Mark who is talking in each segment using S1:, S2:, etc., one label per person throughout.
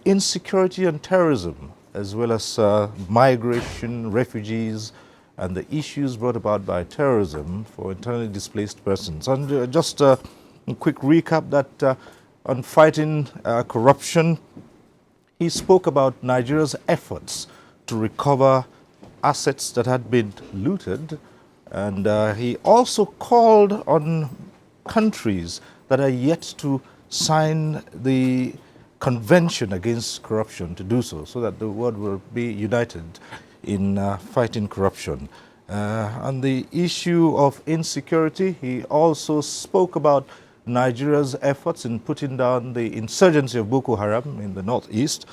S1: insecurity and terrorism, as well as migration, refugees, and the issues brought about by terrorism for internally displaced persons. And just a quick recap that on fighting corruption, he spoke about Nigeria's efforts to recover assets that had been looted, and he also called on countries that are yet to sign the Convention Against Corruption to do so, so that the world will be united in fighting corruption. On the issue of insecurity, he also spoke about Nigeria's efforts in putting down the insurgency of Boko Haram in the northeast,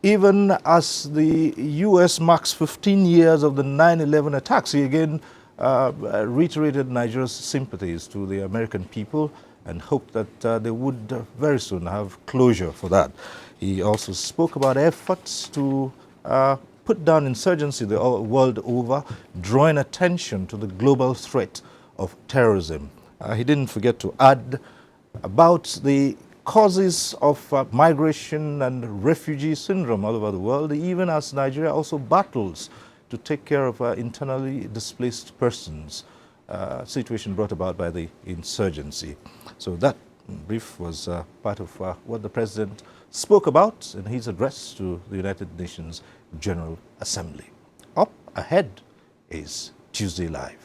S1: even as the U.S. marks 15 years of the 9/11 attacks. He again reiterated Nigeria's sympathies to the American people and hoped that they would very soon have closure for that. He also spoke about efforts to put down insurgency the world over, drawing attention to the global threat of terrorism. He didn't forget to add about the causes of migration and refugee syndrome all over the world, even as Nigeria also battles to take care of internally displaced persons, situation brought about by the insurgency. So that brief was part of what the President spoke about in his address to the United Nations General Assembly. Up ahead is Tuesday Live.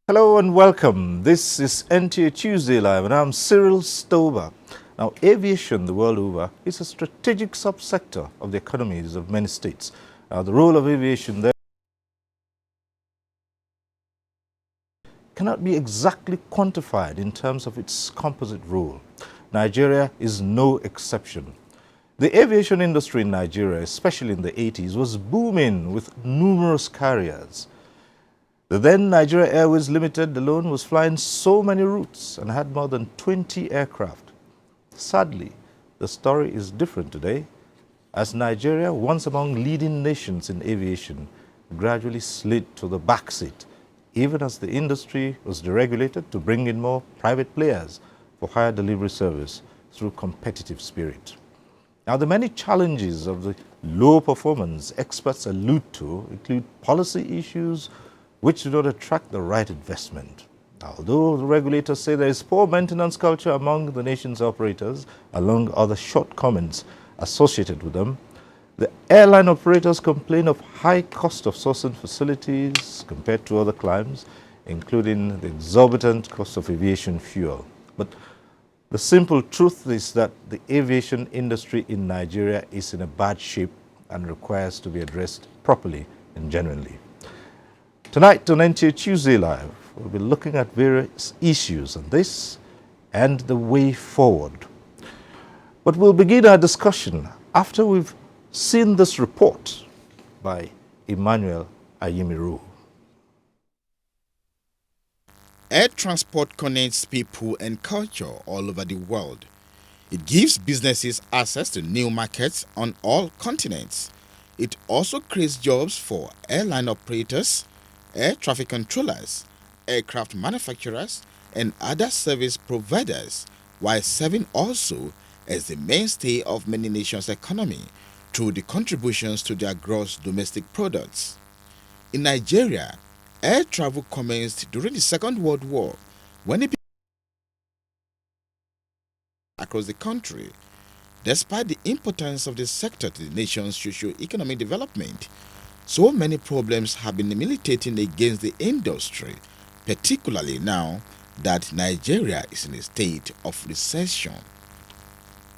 S1: Hello and welcome. This is NTA Tuesday Live and I'm Cyril Stover. Now, aviation the world over is a strategic subsector of the economies of many states. The role of aviation there cannot be exactly quantified in terms of its composite role. Nigeria is no exception. The aviation industry in Nigeria, especially in the 80s, was booming with numerous carriers. The then Nigeria Airways Limited alone was flying so many routes and had more than 20 aircraft. Sadly, the story is different today, as Nigeria, once among leading nations in aviation, gradually slid to the backseat, even as the industry was deregulated to bring in more private players for higher delivery service through competitive spirit. Now, the many challenges of the low performance experts allude to include policy issues, which do not attract the right investment. Although the regulators say there is poor maintenance culture among the nation's operators, along other shortcomings associated with them, the airline operators complain of high cost of sourcing facilities compared to other climes, including the exorbitant cost of aviation fuel. But the simple truth is that the aviation industry in Nigeria is in a bad shape and requires to be addressed properly and genuinely. Tonight on NTA Tuesday Live, we'll be looking at various issues on this and the way forward. But we'll begin our discussion after we've seen this report by Emmanuel Ayimiru.
S2: Air transport connects people and culture all over the world. It gives businesses access to new markets on all continents. It also creates jobs for airline operators, air traffic controllers, aircraft manufacturers, and other service providers, while serving also as the mainstay of many nations' economy through the contributions to their gross domestic products. In Nigeria, Air travel commenced during the Second World War when it began across the country. Despite the importance of the sector to the nation's socio-economic development, so many problems have been militating against the industry, particularly now that Nigeria is in a state of recession.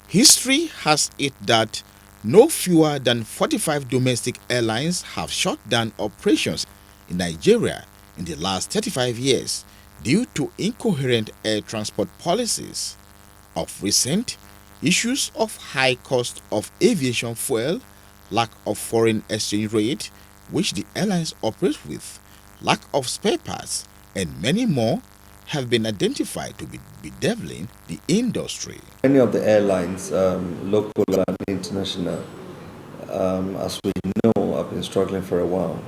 S2: History has it that no fewer than 45 domestic airlines have shut down operations in Nigeria in the last 35 years due to incoherent air transport policies. Of recent, issues of high cost of aviation fuel, lack of foreign exchange rate, which the airlines operate with, lack of spare parts, and many more have been identified to be bedeviling the industry.
S3: Many of the airlines, local and international, as we know, have been struggling for a while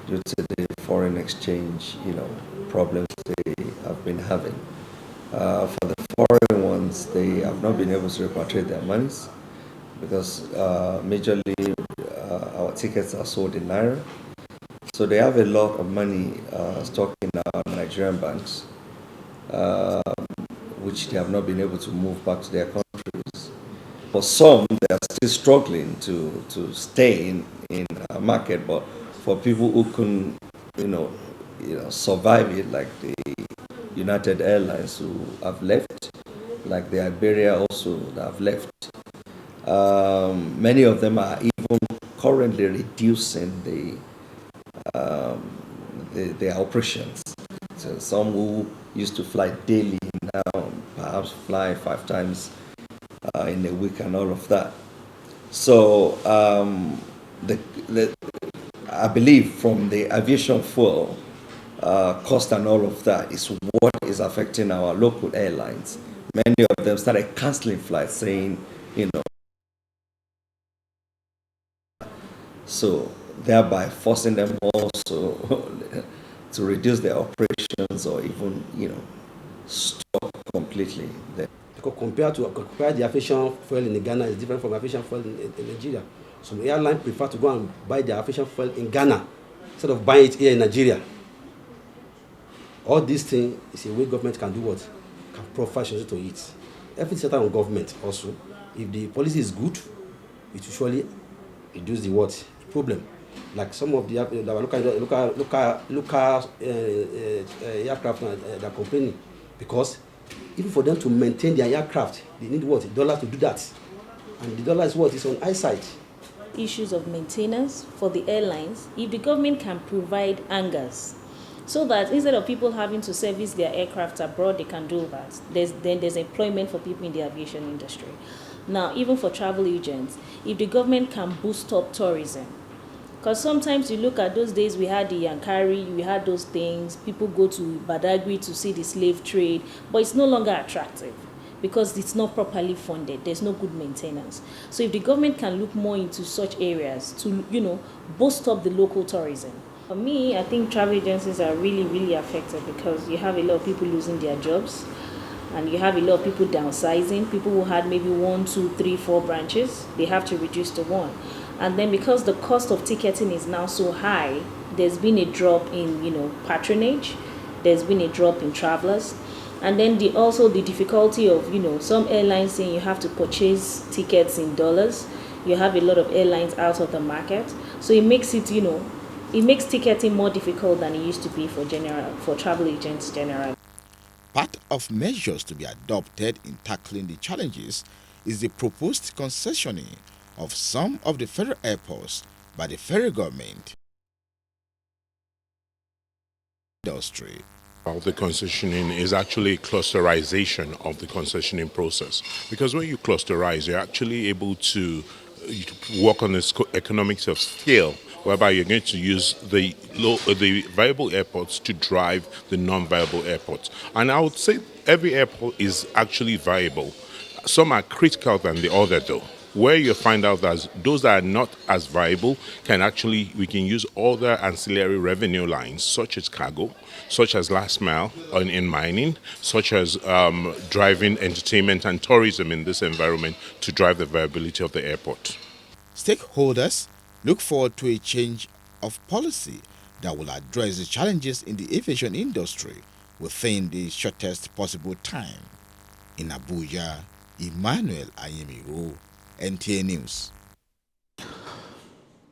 S3: due to the foreign exchange, problems they have been having. For the foreign ones, they have not been able to repatriate their monies because majorly our tickets are sold in naira. So they have a lot of money stocked in our Nigerian banks, which they have not been able to move back to their countries. For some, they are still struggling to stay in our market, but for people who can, survive it, like the United Airlines who have left, like the Iberia also that have left. Many of them are even currently reducing their operations. So some who used to fly daily now perhaps fly 5 times in a week and all of that. So I believe from the aviation fuel cost and all of that is what is affecting our local airlines. Many of them started canceling flights, saying, so thereby forcing them also to reduce their operations or even, stop completely.
S4: Because compare the aviation fuel in Ghana is different from aviation fuel in Nigeria. Some airlines prefer to go and buy their aviation fuel in Ghana instead of buying it here in Nigeria. All these things is a way government can do what? Can provide solution to it. Everything set on government also. If the policy is good, it will surely reduce the what? Problem. Like some of the local aircraft that are complaining because even for them to maintain their aircraft, they need what? $1 to do that. And the dollar is what? It's on eyesight.
S5: Issues of maintenance for the airlines, if the government can provide hangars so that instead of people having to service their aircraft abroad, they can do that. There's employment for people in the aviation industry. Now, even for travel agents, if the government can boost up tourism, because sometimes you look at those days we had the Yankari, we had those things, people go to Badagry to see the slave trade, but it's no longer attractive because it's not properly funded. There's no good maintenance. So if the government can look more into such areas to, boost up the local tourism. For me, I think travel agencies are really, really affected because you have a lot of people losing their jobs and you have a lot of people downsizing. People who had maybe 1, 2, 3, 4 branches, they have to reduce to 1. And then because the cost of ticketing is now so high, there's been a drop in, patronage. There's been a drop in travelers. And then also the difficulty of, some airlines saying you have to purchase tickets in dollars. You have a lot of airlines out of the market. So it makes it, it makes ticketing more difficult than it used to be for travel agents generally.
S2: Part of measures to be adopted in tackling the challenges is the proposed concessioning of some of the federal airports by the federal government. Industry.
S6: The concessioning is actually clusterization of the concessioning process, because when you clusterize, you're actually able to work on the economics of scale, whereby you're going to use the viable airports to drive the non-viable airports. And I would say every airport is actually viable. Some are critical than the other, though. Where you find out that those that are not as viable we can use other ancillary revenue lines, such as cargo, such as last mile in mining, such as driving entertainment and tourism in this environment to drive the viability of the airport.
S2: Stakeholders look forward to a change of policy that will address the challenges in the aviation industry within the shortest possible time. In Abuja, Emmanuel Ayemiro, NTA News.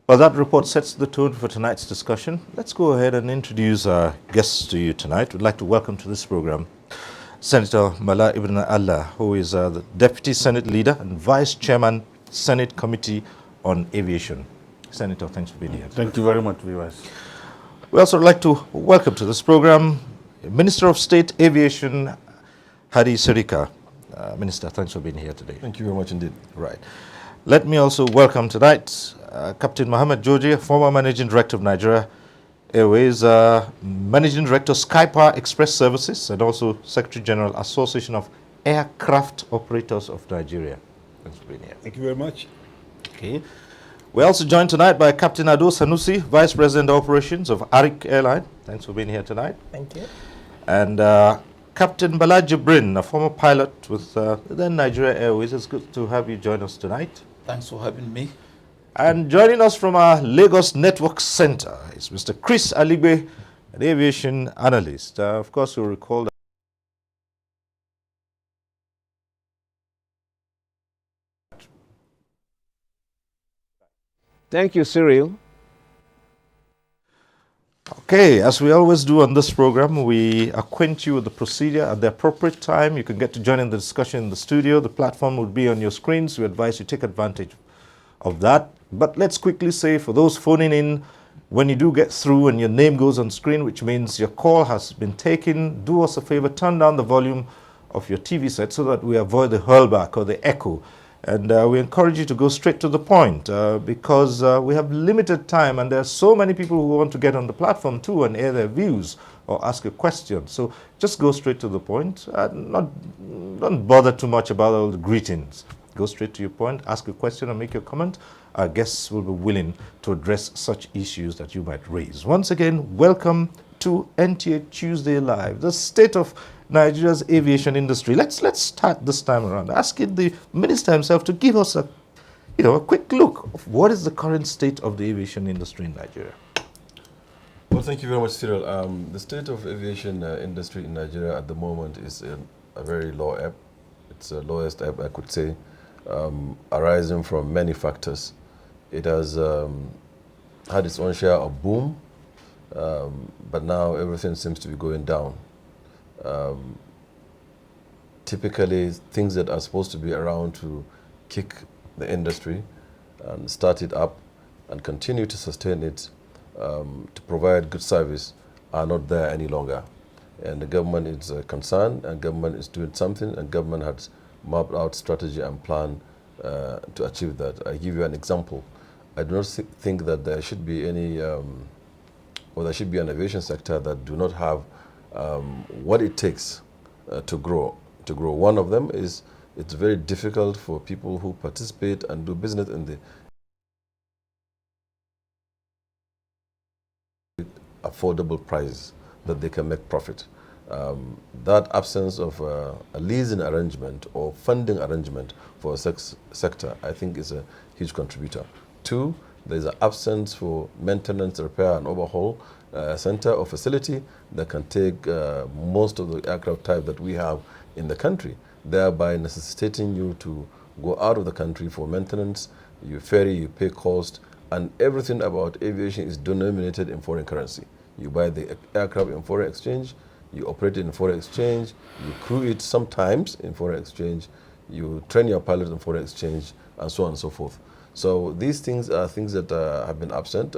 S1: Well, that report sets the tone for tonight's discussion. Let's go ahead and introduce our guests to you tonight. We'd like to welcome to this program Senator Mala Ibn Allah, who is the Deputy Senate Leader and Vice Chairman, Senate Committee on Aviation. Senator, thanks for being here.
S7: Thank you very much, viewers.
S1: We also would like to welcome to this program Minister of State Aviation, Hadi Sirika. Minister, thanks for being here today.
S8: Thank you very much indeed.
S1: Right. Let me also welcome tonight Captain Mohammed Georgie, former Managing Director of Nigeria Airways, Managing Director Skypar Express Services, and also Secretary General Association of Aircraft Operators of Nigeria. Thanks for being here.
S8: Thank you very much.
S1: Okay. We're also joined tonight by Captain Ado Sanusi, Vice President Operations of Arik Airline. Thanks for being here tonight.
S9: Thank you.
S1: And Captain Bala Jibrin, a former pilot with then Nigeria Airways. It's good to have you join us tonight.
S9: Thanks for having me.
S1: And joining us from our Lagos Network Center is Mr. Chris Aligbe, an aviation analyst. Of course, you'll recall that
S10: Thank you, Cyril.
S1: Okay, as we always do on this program, we acquaint you with the procedure at the appropriate time. You can get to join in the discussion in the studio. The platform would be on your screens. We advise you take advantage of that. But let's quickly say, for those phoning in, when you do get through and your name goes on screen, which means your call has been taken, do us a favor, turn down the volume of your TV set so that we avoid the hurlback or the echo. And we encourage you to go straight to the point because we have limited time and there are so many people who want to get on the platform too and air their views or ask a question. So just go straight to the point. Don't bother too much about all the greetings. Go straight to your point, ask a question or make your comment. Our guests will be willing to address such issues that you might raise. Once again, welcome to NTA Tuesday Live, the state of Nigeria's aviation industry. Let's start this time around asking the minister himself to give us a quick look of what is the current state of the aviation industry in Nigeria.
S8: Well, thank you very much, Cyril. The state of aviation industry in Nigeria at the moment is a very low ebb. It's the lowest ebb, I could say, arising from many factors. It has had its own share of boom, but now everything seems to be going down. Typically, things that are supposed to be around to kick the industry and start it up and continue to sustain it, to provide good service, are not there any longer. And the government is concerned, and government is doing something, and government has mapped out strategy and plan to achieve that. I give you an example. I do not think that there should be any, or there should be an aviation sector that do not have what it takes to grow. One of them is it's very difficult for people who participate and do business in the affordable prices that they can make profit. That absence of a leasing arrangement or funding arrangement for a sector, I think, is a huge contributor. Two, there's an absence for maintenance, repair, and overhaul center or facility that can take most of the aircraft type that we have in the country, thereby necessitating you to go out of the country for maintenance. You ferry, you pay cost, and everything about aviation is denominated in foreign currency. You buy the aircraft in foreign exchange, you operate it in foreign exchange, you crew it sometimes in foreign exchange, you train your pilots in foreign exchange, and so on and so forth. So these things are things that have been absent.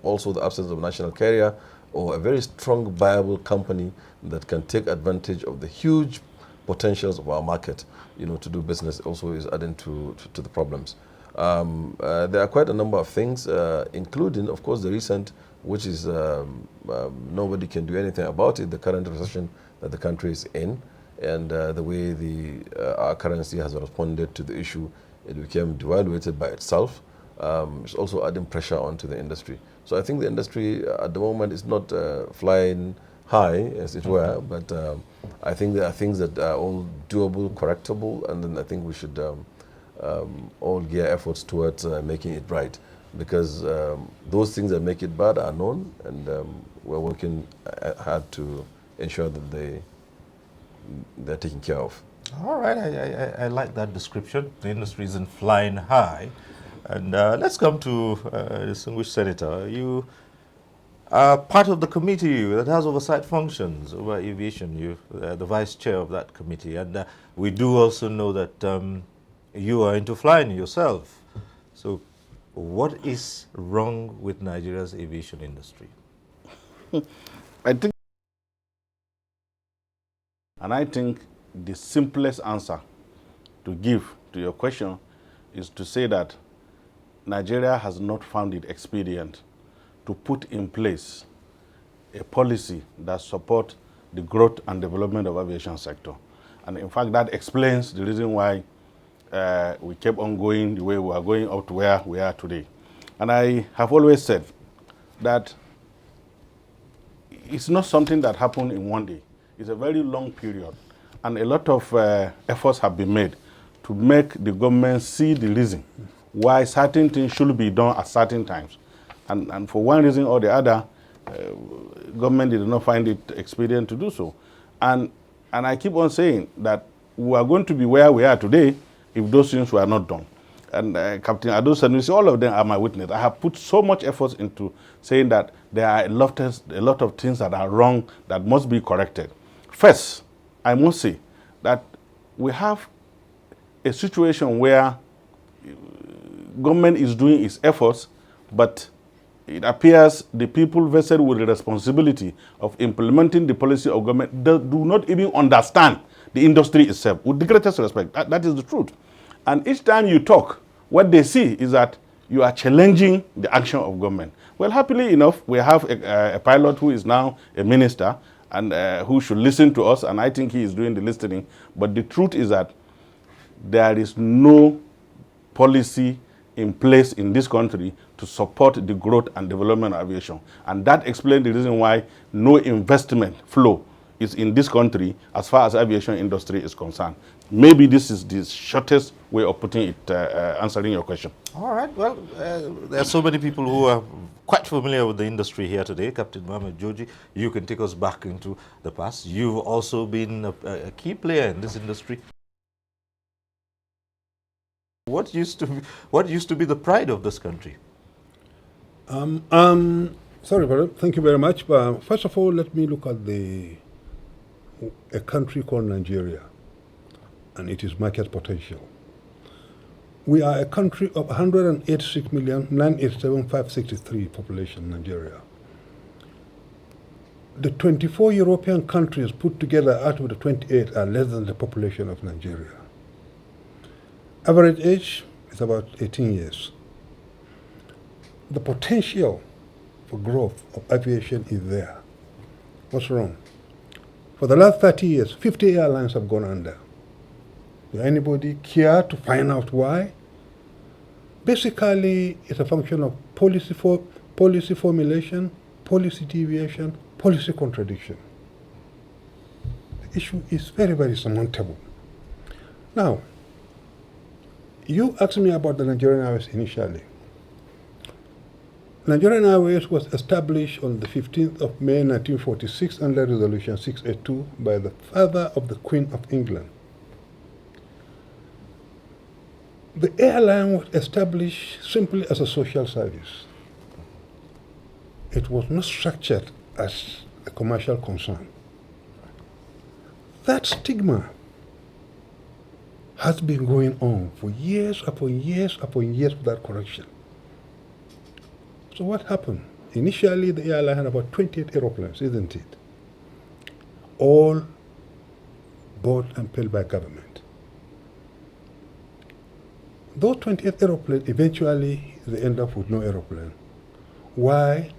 S8: Also the absence of a national carrier or a very strong, viable company that can take advantage of the huge potentials of our market, to do business also is adding to the problems. There are quite a number of things, including, of course, the recent, which is nobody can do anything about it, the current recession that the country is in, and the way our currency has responded to the issue. It became devaluated by itself. It's also adding pressure onto the industry. So I think the industry at the moment is not flying high, as it were, but I think there are things that are all doable, correctable, and then I think we should all gear efforts towards making it right. because those things that make it bad are known, and we're working hard to ensure that they're taken care of.
S1: All right, I like that description. The industry isn't flying high. And let's come to distinguished senator. You are part of the committee that has oversight functions over aviation. You the vice chair of that committee. And we do also know that you are into flying yourself. So what is wrong with Nigeria's aviation industry?
S7: I think the simplest answer to give to your question is to say that Nigeria has not found it expedient to put in place a policy that supports the growth and development of aviation sector. And in fact, that explains the reason why we kept on going the way we are going up to where we are today. And I have always said that it's not something that happened in one day. It's a very long period. And a lot of efforts have been made to make the government see the reason why certain things should be done at certain times. And for one reason or the other, government did not find it expedient to do so. And I keep on saying that we are going to be where we are today if those things were not done. And Captain Ado Sanusi, all of them are my witness. I have put so much effort into saying that there are a lot of things that are wrong that must be corrected. First, I must say that we have a situation where government is doing its efforts, but it appears the people vested with the responsibility of implementing the policy of government do not even understand the industry itself. With the greatest respect, that is the truth. And each time you talk, what they see is that you are challenging the action of government. Well, happily enough, we have a pilot who is now a minister and who should listen to us, and I think he is doing the listening. But the truth is that there is no policy in place in this country to support the growth and development of aviation. And that explains the reason why no investment flow is in this country as far as aviation industry is concerned. Maybe this is the shortest way of putting it, answering your question.
S1: All right. Well, there are so many people who are quite familiar with the industry here today. Captain Mohammed Joji, you can take us back into the past. You've also been a key player in this industry. What used to be the pride of this country?
S9: Sorry, brother. Thank you very much. First of all, let me look at a country called Nigeria and its market potential. We are a country of 186,987,563 population, Nigeria. The 24 European countries put together out of the 28 are less than the population of Nigeria. Average age is about 18 years. The potential for growth of aviation is there. What's wrong? For the last 30 years, 50 airlines have gone under. Does anybody care to find out why? Basically, it's a function of policy formulation, policy deviation, policy contradiction. The issue is very, very surmountable. Now, you asked me about the Nigerian Airways initially. Nigerian Airways was established on the 15th of May 1946 under Resolution 682 by the father of the Queen of England. The airline was established simply as a social service. It was not structured as a commercial concern. That stigma has been going on for years upon years upon years without correction. So what happened? Initially, the airline had about 28 aeroplanes, isn't it? All bought and paid by government. Those 28 aeroplanes, eventually, they end up with no aeroplane. Why?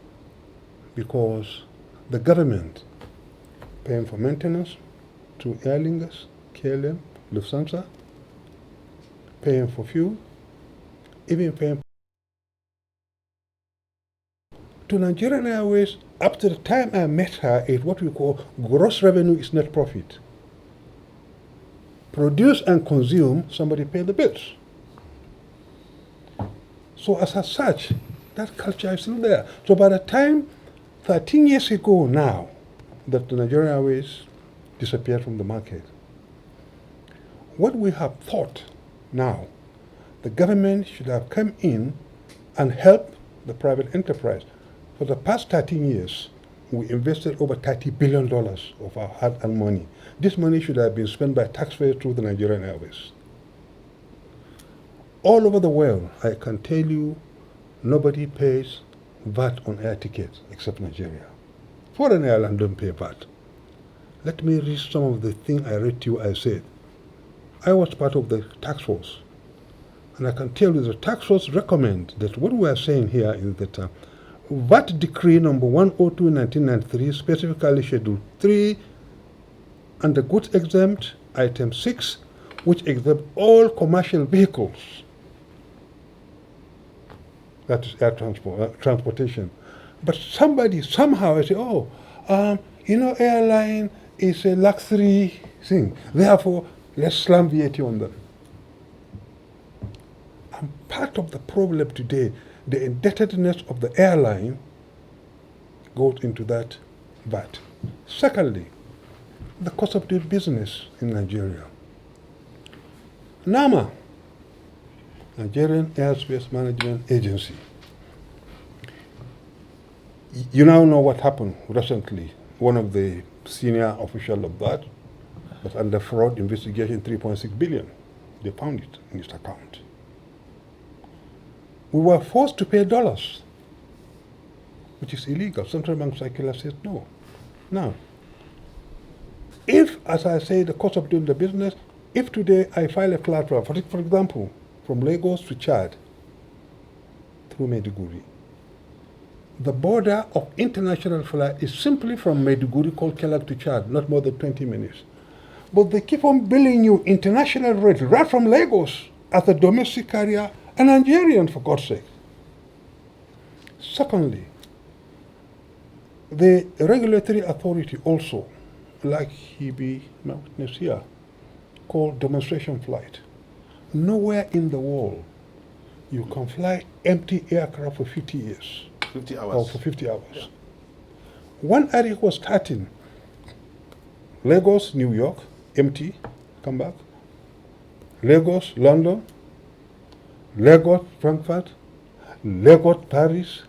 S9: Because the government paying for maintenance to Aer Lingus, KLM, Lufthansa, paying for fuel, even paying to Nigerian Airways. Up to the time I met her, is what we call gross revenue is net profit. Produce and consume, somebody pay the bills. So as such, that culture is still there. So by the time 13 years ago now that the Nigerian Airways disappeared from the market, what we have thought now, the government should have come in and helped the private enterprise. For the past 13 years, we invested over $30 billion of our hard-earned money. This money should have been spent by taxpayers through the Nigerian Airways. All over the world, I can tell you, nobody pays VAT on air tickets except Nigeria. Foreign airlines don't pay VAT. Let me read some of the things I read to you. I said, I was part of the task force, and I can tell you the task force recommend that what we are saying here is that VAT Decree number 102 1993 specifically Schedule 3 under goods exempt, item 6, which exempt all commercial vehicles. That is air transportation. But somebody somehow say, airline is a luxury thing. Therefore, let's slam VAT on them. And part of the problem today, the indebtedness of the airline goes into that VAT. Secondly, the cost of doing business in Nigeria. NAMA, Nigerian Airspace Management Agency. You now know what happened recently. One of the senior officials of that was under fraud investigation, 3.6 billion. They found it in his account. We were forced to pay dollars, which is illegal. Central Bank circular says no. Now, if, as I say, the cost of doing the business, if today I file a collateral, for example, from Lagos to Chad through Maiduguri, the border of international flight is simply from Maiduguri called Kellag to Chad, not more than 20 minutes. But they keep on billing you international rates right from Lagos as a domestic carrier, a Nigerian, for God's sake. Secondly, the regulatory authority also, like he be my witness here, called demonstration flight. Nowhere in the world you can fly empty aircraft for 50 years.
S7: 50 hours.
S9: Or for 50 hours. Yeah. One area was starting Lagos, New York, empty, come back. Lagos, London, Lagos, Frankfurt, Lagos, Paris.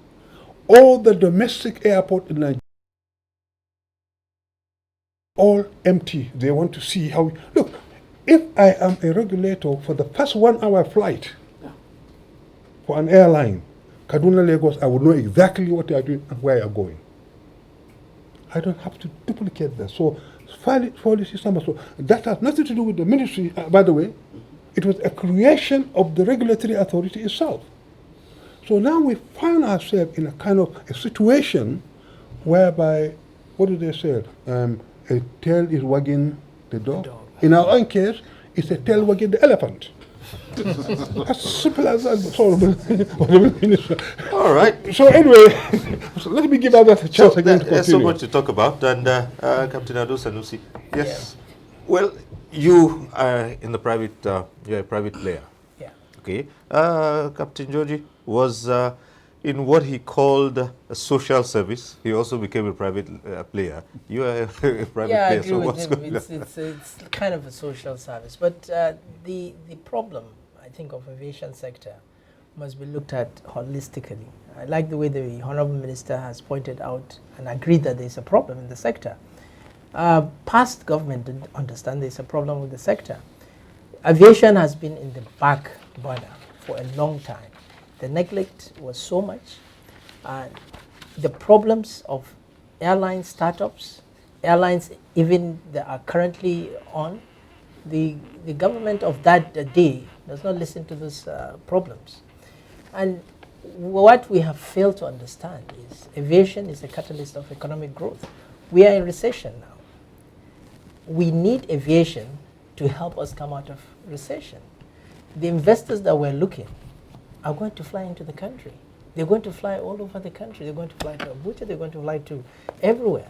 S9: All the domestic airport in Nigeria, all empty. They want to see how. Look, if I am a regulator for the first 1 hour flight for an airline, Kaduna, Lagos, I would know exactly what they are doing and where you are going. I don't have to duplicate that. So, policy number. So that has nothing to do with the ministry, by the way. It was a creation of the regulatory authority itself. So now we find ourselves in a kind of a situation whereby, what do they say? A tail is wagging the dog. In our own case, it's a tail wagging the elephant. As simple as that.
S1: All right.
S9: So anyway, so let me give others a chance again to continue.
S1: There's so much to talk about. And Captain Ado Sanusi, yes. Well, you are in the private. You're a private player.
S10: Yeah.
S1: Okay. Captain Georgie was in what he called a social service. He also became a private player. You are a private player.
S10: Yeah, I agree
S1: so
S10: with him. It's kind of a social service. But the problem, I think, of aviation sector must be looked at holistically. I like the way the Honorable Minister has pointed out and agreed that there's a problem in the sector. Past government didn't understand there's a problem with the sector. Aviation has been in the back burner for a long time. The neglect was so much. The problems of airline startups, airlines even that are currently on, the government of that day does not listen to those problems. And what we have failed to understand is aviation is a catalyst of economic growth. We are in recession now. We need aviation to help us come out of recession. The investors that we're looking are going to fly into the country. They're going to fly all over the country. They're going to fly to Abuja. They're going to fly to everywhere,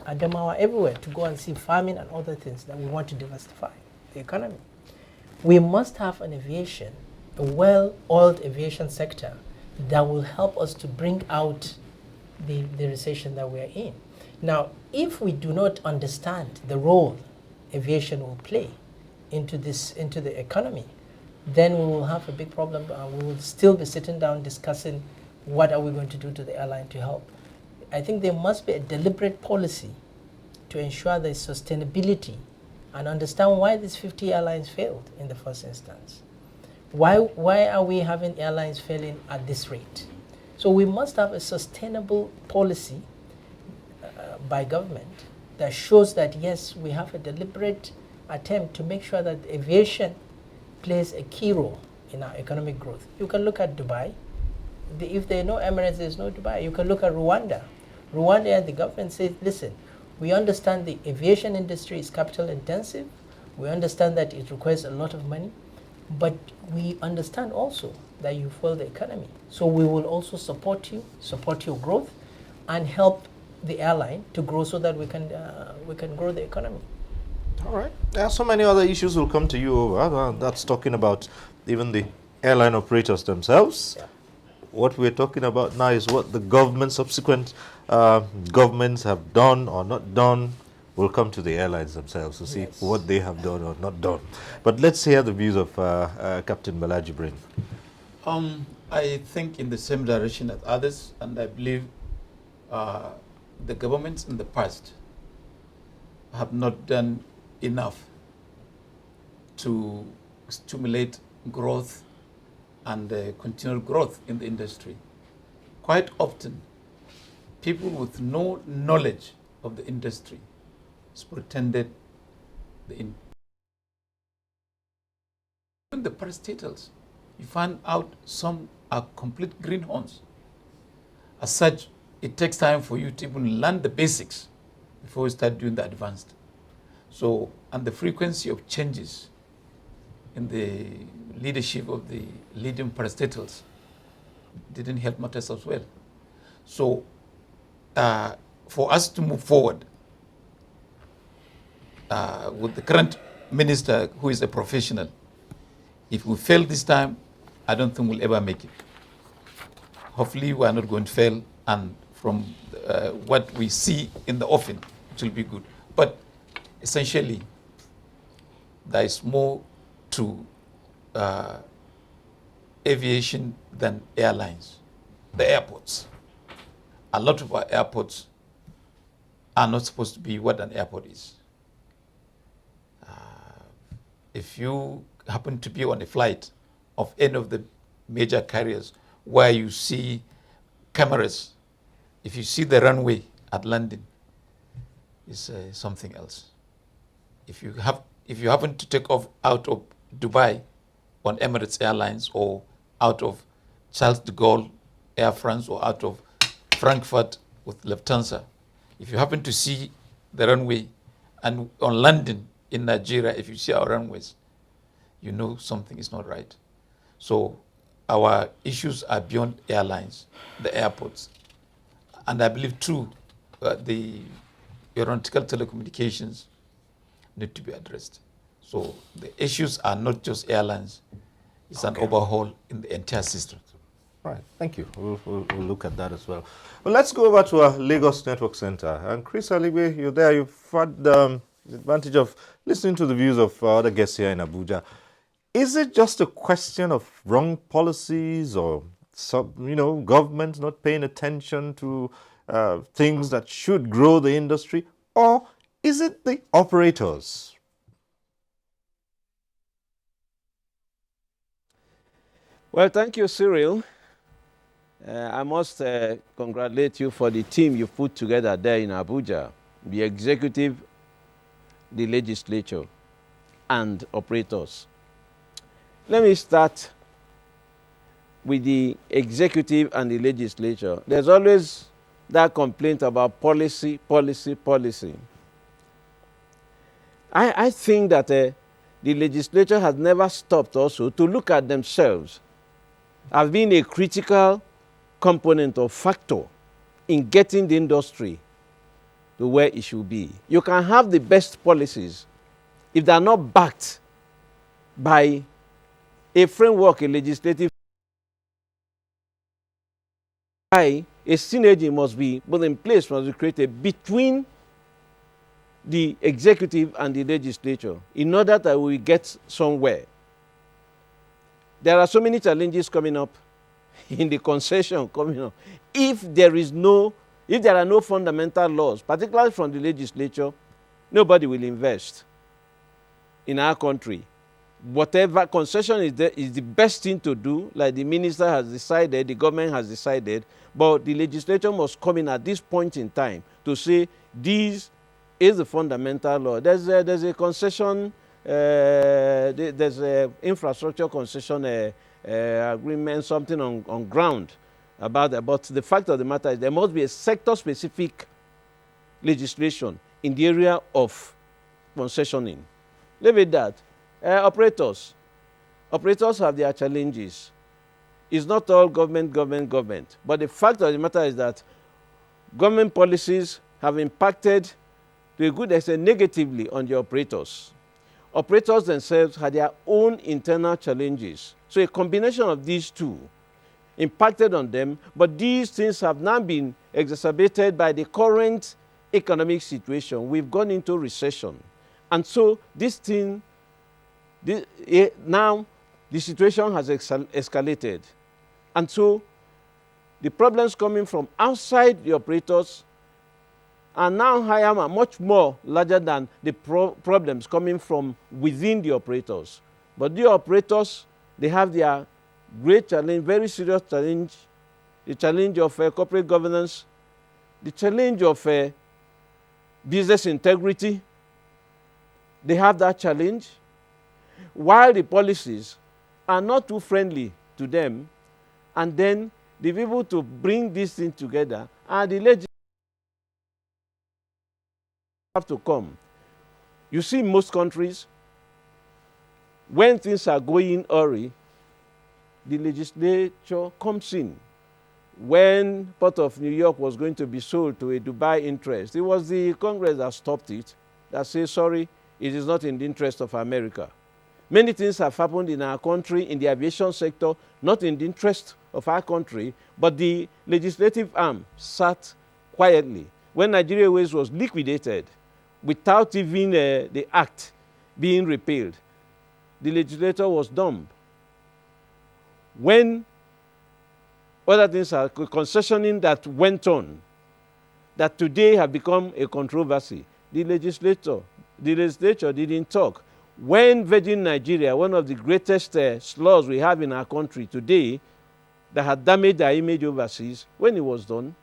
S10: Adamawa, everywhere, to go and see farming and other things that we want to diversify the economy. We must have an aviation a well-oiled aviation sector that will help us to bring out the recession that we are in. Now, if we do not understand the role aviation will play into the economy, then we will have a big problem. We will still be sitting down discussing what are we going to do to the airline to help. I think there must be a deliberate policy to ensure there's sustainability and understand why these 50 airlines failed in the first instance. Why are we having airlines failing at this rate? So we must have a sustainable policy by government that shows that yes, we have a deliberate attempt to make sure that aviation plays a key role in our economic growth. You can look at Dubai. If there are no Emirates, there's no Dubai. You can look at Rwanda. Rwanda, the government says, listen, we understand the aviation industry is capital intensive. We understand that it requires a lot of money, but we understand also that you fuel the economy. So we will also support you, support your growth, and help the airline to grow so that we can grow the economy.
S1: All right. There are so many other issues we'll come to you over. That's talking about even the airline operators themselves.
S10: Yeah.
S1: What we're talking about now is what the government, subsequent governments have done or not done. We'll come to the airlines themselves to see what they have done or not done. But let's hear the views of Captain Balaji Brain.
S11: I think in the same direction as others, and I believe the governments in the past have not done enough to stimulate growth and continual growth in the industry. Quite often, people with no knowledge of the industry pretended even the parastatals, you find out some are complete greenhorns. As such, it takes time for you to even learn the basics before you start doing the advanced. So, and the frequency of changes in the leadership of the leading parastatals didn't help matters as well. So, for us to move forward with the current minister, who is a professional, if we fail this time, I don't think we'll ever make it. Hopefully, we are not going to fail, and from what we see in the offing, it will be good. But essentially, there is more to aviation than airlines. The airports. A lot of our airports are not supposed to be what an airport is. If you happen to be on a flight of any of the major carriers where you see cameras, if you see the runway at landing, it's something else. If you happen to take off out of Dubai on Emirates Airlines, or out of Charles de Gaulle Air France, or out of Frankfurt with Lufthansa, if you happen to see the runway, and on London in Nigeria, if you see our runways, you know something is not right. So our issues are beyond airlines, the airports. And I believe too, the aeronautical telecommunications need to be addressed. So the issues are not just airlines, it's an overhaul in the entire system.
S1: Right, thank you. We'll look at that as well. Well, let's go over to our Lagos Network Center. And Chris Aligbe, you're there. You've had the advantage of listening to the views of other guests here in Abuja. Is it just a question of wrong policies, or government not paying attention to things that should grow the industry, or is it the operators?
S12: Well, thank you, Cyril. I must congratulate you for the team you've put together there in Abuja, the executive, the legislature, and operators. Let me start with the executive and the legislature. There's always that complaint about policy. I think that the legislature has never stopped also to look at themselves as being a critical component or factor in getting the industry to where it should be. You can have the best policies if they are not backed by a framework, a legislative, a synergy must be put in place, must be created between the executive and the legislature in order that we get somewhere. There are so many challenges coming up in the concession coming up. If there are no fundamental laws, particularly from the legislature, nobody will invest in our country. Whatever concession is the best thing to do, like the minister has decided, the government has decided, but the legislature must come in at this point in time to say this is the fundamental law. There's a concession, there's a infrastructure concession agreement, something on ground about that. But the fact of the matter is there must be a sector-specific legislation in the area of concessioning. Leave it that. Operators have their challenges. It's not all government. But the fact of the matter is that government policies have impacted to a good extent negatively on the operators. Operators themselves had their own internal challenges. So a combination of these two impacted on them, but these things have now been exacerbated by the current economic situation. We've gone into recession. And so now the situation has escalated. And so the problems coming from outside the operators are now higher and much more larger than the problems coming from within the operators. But the operators, they have their great challenge, very serious challenge, the challenge of corporate governance, the challenge of business integrity. They have that challenge. While the policies are not too friendly to them, and then the people to bring this thing together are the legislators have to come. You see, in most countries, when things are going awry, the legislature comes in. When Port of New York was going to be sold to a Dubai interest, it was the Congress that stopped it, that said, sorry, it is not in the interest of America. Many things have happened in our country, in the aviation sector, not in the interest of our country, but the legislative arm sat quietly. When Nigeria Airways was liquidated, without even the act being repealed, the legislature was dumb. When other things are concessioning that went on, that today have become a controversy, the legislature didn't talk. When Virgin Nigeria, one of the greatest slurs we have in our country today, that had damaged our image overseas, when it was done,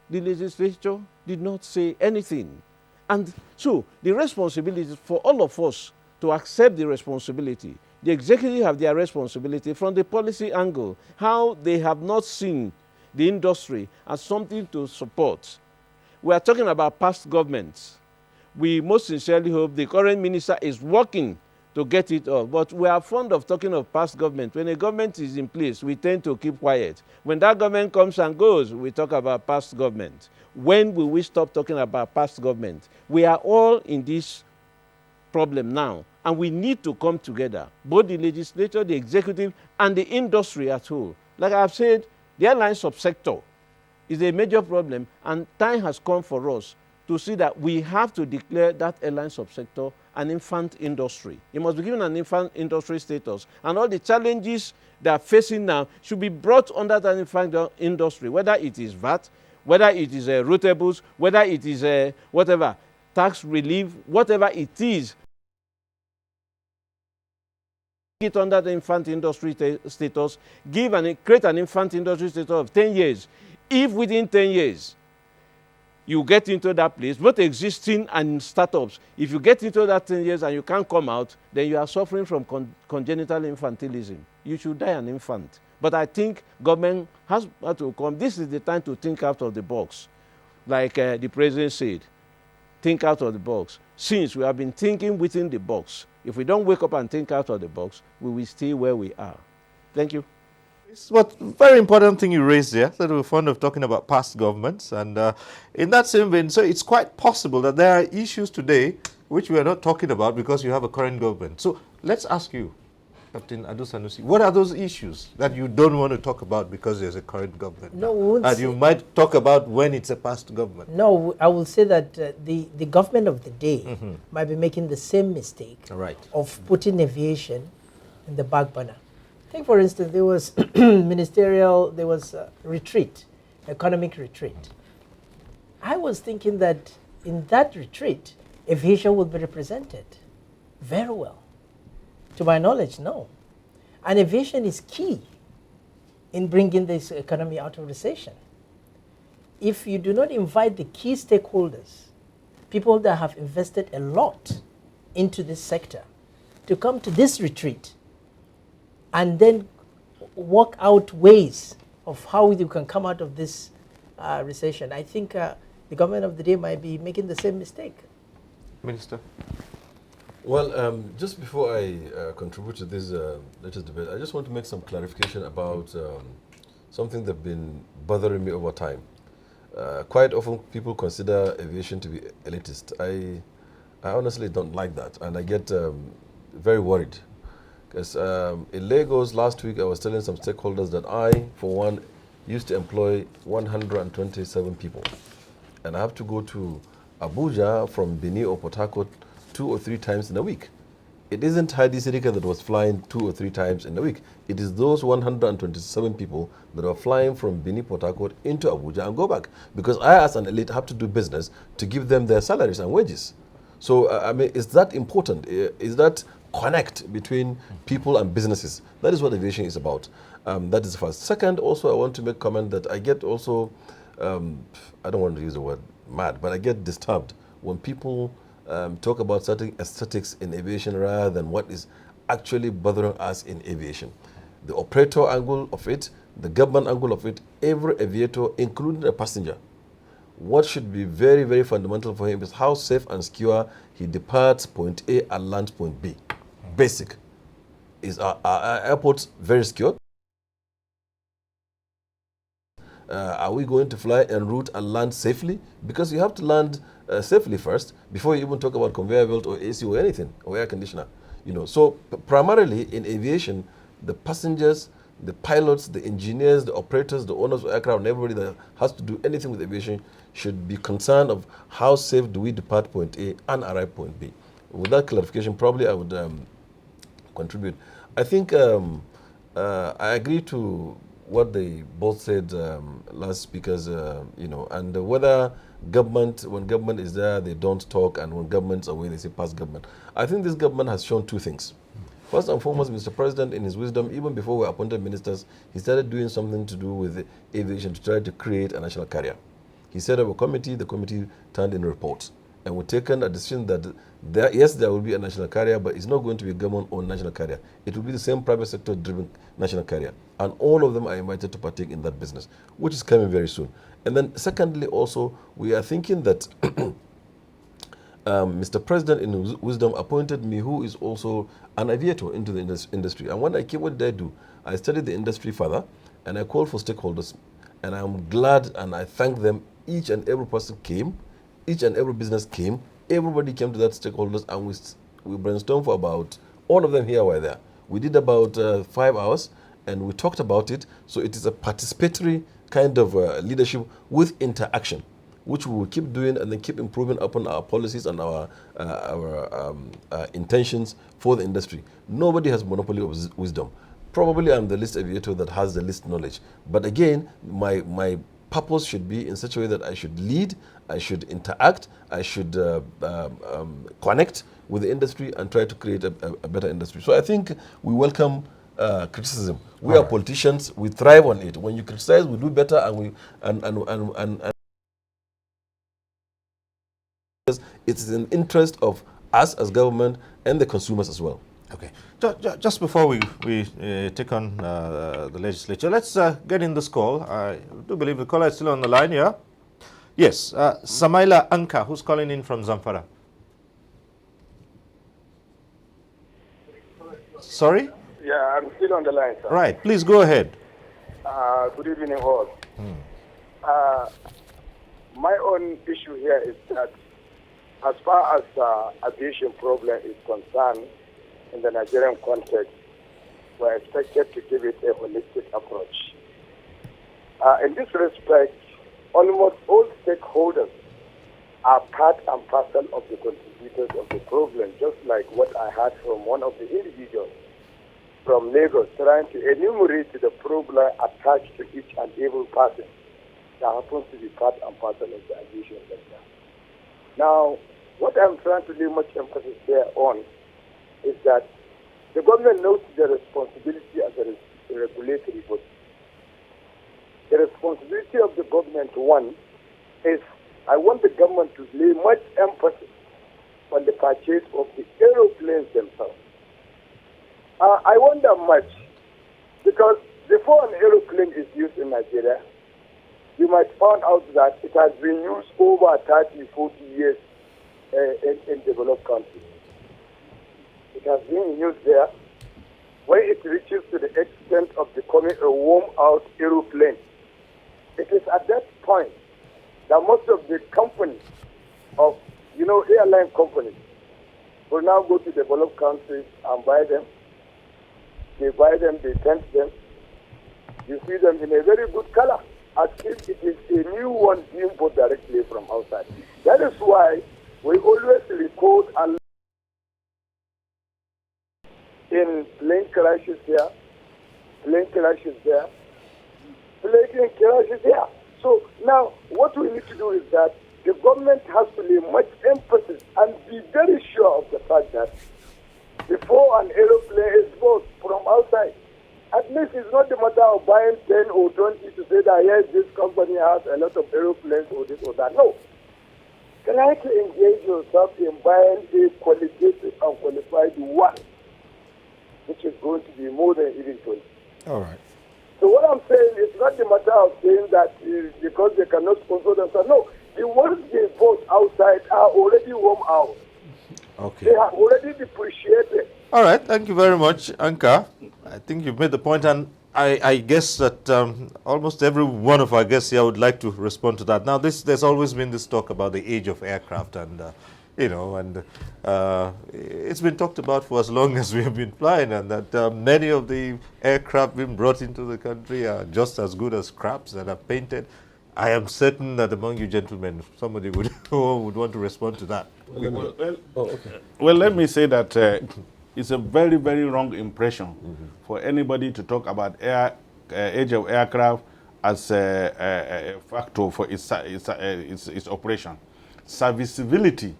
S12: the legislature did not say anything. And so the responsibility is for all of us to accept the responsibility. The executive have their responsibility from the policy angle, how they have not seen the industry as something to support. We are talking about past governments. We most sincerely hope the current minister is working to get it off. But we are fond of talking of past government. When a government is in place, we tend to keep quiet. When that government comes and goes, we talk about past government. When will we stop talking about past government? We are all in this problem now, and we need to come together, both the legislature, the executive, and the industry as whole. Like I've said, the airline subsector is a major problem, and time has come for us to see that we have to declare that airline subsector an infant industry. It must be given an infant industry status, and all the challenges they are facing now should be brought under that infant industry, whether it is VAT, whether it is routables, whether it is whatever, tax relief, whatever it is. It under the infant industry status, create an infant industry status of 10 years. If within 10 years, you get into that place, both existing and startups, if you get into that 10 years and you can't come out, then you are suffering from congenital infantilism. You should die an infant. But I think government has to come. This is the time to think out of the box. Like the president said, think out of the box. Since we have been thinking within the box, if we don't wake up and think out of the box, we will stay where we are. Thank you.
S1: It's what very important thing you raised there, that we're fond of talking about past governments. And in that same vein, so it's quite possible that there are issues today which we are not talking about because you have a current government. So let's ask you, Captain Adu Sanusi, what are those issues that you don't want to talk about because there's a current government?
S10: No, we won't
S1: and you might talk about when it's a past government.
S10: No, I will say that the government of the day might be making the same mistake of putting aviation in the back burner. Take, for instance, there was retreat, economic retreat. I was thinking that in that retreat, aviation would be represented very well. To my knowledge, no. And aviation is key in bringing this economy out of recession. If you do not invite the key stakeholders, people that have invested a lot into this sector, to come to this retreat and then work out ways of how you can come out of this recession, I think the government of the day might be making the same mistake.
S1: Minister?
S8: Well, just before I contribute to this latest debate, I just want to make some clarification about something that's been bothering me over time. Quite often people consider aviation to be elitist. I honestly don't like that, and I get very worried. Because in Lagos last week I was telling some stakeholders that I, for one, used to employ 127 people. And I have to go to Abuja from Benin or Port Harcourt 2 or 3 times in a week. It isn't Heidi Sirika that was flying 2 or 3 times in a week. It is those 127 people that are flying from Benin, Port Harcourt into Abuja and go back. Because I, as an elite, have to do business to give them their salaries and wages. So, I mean, is that important? Is that connect between people and businesses? That is what aviation is about. That is first. Second, also, I want to make comment that I get also, I don't want to use the word mad, but I get disturbed when people talk about certain aesthetics in aviation rather than what is actually bothering us in aviation. The operator angle of it, the government angle of it, every aviator, including a passenger, what should be very, very fundamental for him is how safe and secure he departs point A and lands point B. Basic. Is our airports very secure? Are we going to fly en route and land safely? Because you have to land safely first before you even talk about conveyor belt or AC or anything, or air conditioner. You know, so primarily in aviation, the passengers, the pilots, the engineers, the operators, the owners of aircraft, and everybody that has to do anything with aviation should be concerned of how safe do we depart point A and arrive point B. With that clarification, probably I would contribute. I think I agree to what they both said last speakers, you know, and whether government, when government is there, they don't talk, and when government's away, they say past government. I think this government has shown 2 things. First and foremost, Mr. President, in his wisdom, even before we appointed ministers, he started doing something to do with aviation to try to create a national carrier. He set up a committee, the committee turned in reports, and we've taken a decision that yes, there will be a national carrier, but it's not going to be a government-owned national carrier. It will be the same private sector-driven national carrier, and all of them are invited to partake in that business, which is coming very soon. And then secondly, also, we are thinking that Mr. President, in his wisdom, appointed me, who is also an aviator, into the industry. And when I came, what did I do? I studied the industry further, and I called for stakeholders. And I'm glad, and I thank them. Each and every person came, each and every business came, everybody came to that stakeholders, and we brainstormed for about, all of them here were there. We did about 5 hours, and we talked about it. So it is a participatory kind of leadership with interaction, which we will keep doing and then keep improving upon our policies and our intentions for the industry. Nobody has monopoly of wisdom. Probably I'm the least aviator that has the least knowledge. But again, my purpose should be in such a way that I should lead, I should interact, I should connect with the industry and try to create a better industry. So I think we welcome criticism. We are politicians, we thrive on it. When you criticize, we do better, and it's in the interest of us as government and the consumers as well.
S1: Okay. Just before we take on the legislature, let's get in this call. I do believe the caller is still on the line, yeah? Yes. Samaila Anka, who's calling in from Zamfara. Sorry?
S13: Yeah, I'm still on the line, sir.
S1: Right. Please go ahead.
S13: Good evening, all. My own issue here is that as far as aviation problem is concerned in the Nigerian context, we're expected to give it a holistic approach. In this respect, almost all stakeholders are part and parcel of the contributors of the problem, just like what I heard from one of the individuals from Lagos trying to enumerate the problem attached to each and every person that happens to be part and parcel of the aviation sector. Now, what I'm trying to lay much emphasis there on is that the government knows the responsibility as a regulatory body. The responsibility of the government, one, is I want the government to lay much emphasis on the purchase of the aeroplanes themselves. I wonder much, because before an aeroplane is used in Nigeria, you might find out that it has been used over 30, 40 years in developed countries. It has been used there. When it reaches to the extent of becoming a worn-out aeroplane, it is at that point that most of the companies of, airline companies will now go to developed countries and buy them. They buy them, they paint them. You see them in a very good color, as if it is a new one being bought directly from outside. That is why we always record and in plane crashes here, plane crashes there, plane crashes here. So now what we need to do is that the government has to lay much emphasis and be very sure of the fact that before an aeroplane is bought from outside, at least it's not the matter of buying 10 or 20 to say that yes, this company has a lot of aeroplanes or this or that. No. Try to engage yourself in buying a qualitative and qualified one, which is going to be more than even 20.
S1: All right.
S13: So what I'm saying is not the matter of saying that because they cannot sponsor themselves. No, the ones they bought outside are already worn out.
S1: Okay.
S13: They have already depreciated.
S1: All right. Thank you very much, Anka. I think you've made the point, and I guess that almost every one of our guests here would like to respond to that. Now, there's always been this talk about the age of aircraft, and it's been talked about for as long as we have been flying, and that many of the aircraft being brought into the country are just as good as scraps that are painted. I am certain that among you gentlemen, somebody would want to respond to that.
S7: Well, let me say that it's a very, very wrong impression for anybody to talk about age of aircraft as a factor for its operation. Serviceability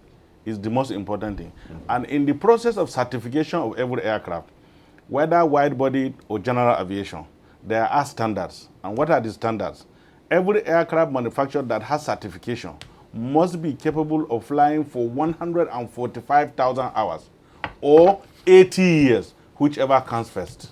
S7: is the most important thing. And in the process of certification of every aircraft, whether wide-bodied or general aviation, there are standards. And what are the standards? Every aircraft manufacturer that has certification must be capable of flying for 145,000 hours or 80 years, whichever comes first.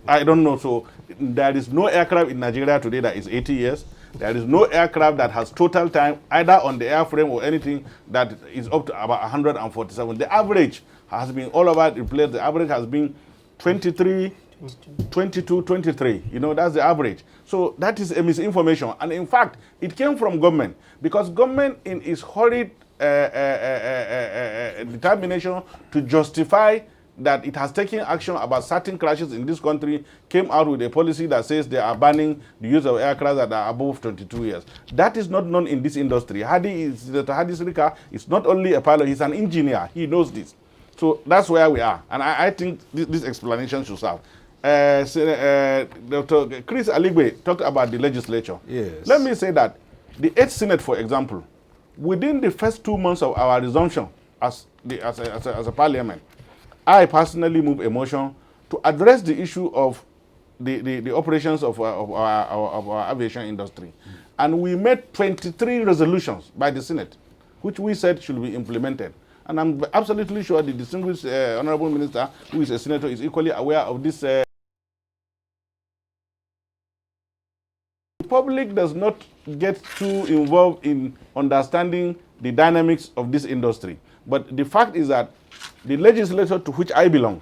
S7: I don't know. So there is no aircraft in Nigeria today that is 80 years. There is no aircraft that has total time, either on the airframe or anything, that is up to about 147. The average has been all over the place. The average has been 23, 22, 23. That's the average. So that is a misinformation. And in fact, it came from government, because government in its hurried determination to justify that it has taken action about certain crashes in this country, came out with a policy that says they are banning the use of aircraft that are above 22 years. That is not known in this industry. Hadi Srika is not only a pilot, he's an engineer. He knows this. So that's where we are. And I think this explanation should serve. Dr. Chris Aligwe talked about the legislature.
S1: Yes.
S7: Let me say that the 8th Senate, for example, within the first 2 months of our resumption as a parliament, I personally moved a motion to address the issue of the operations of our aviation industry. And we made 23 resolutions by the Senate, which we said should be implemented. And I'm absolutely sure the distinguished Honorable Minister, who is a senator, is equally aware of this. The public does not get too involved in understanding the dynamics of this industry. But the fact is that the legislature to which I belong,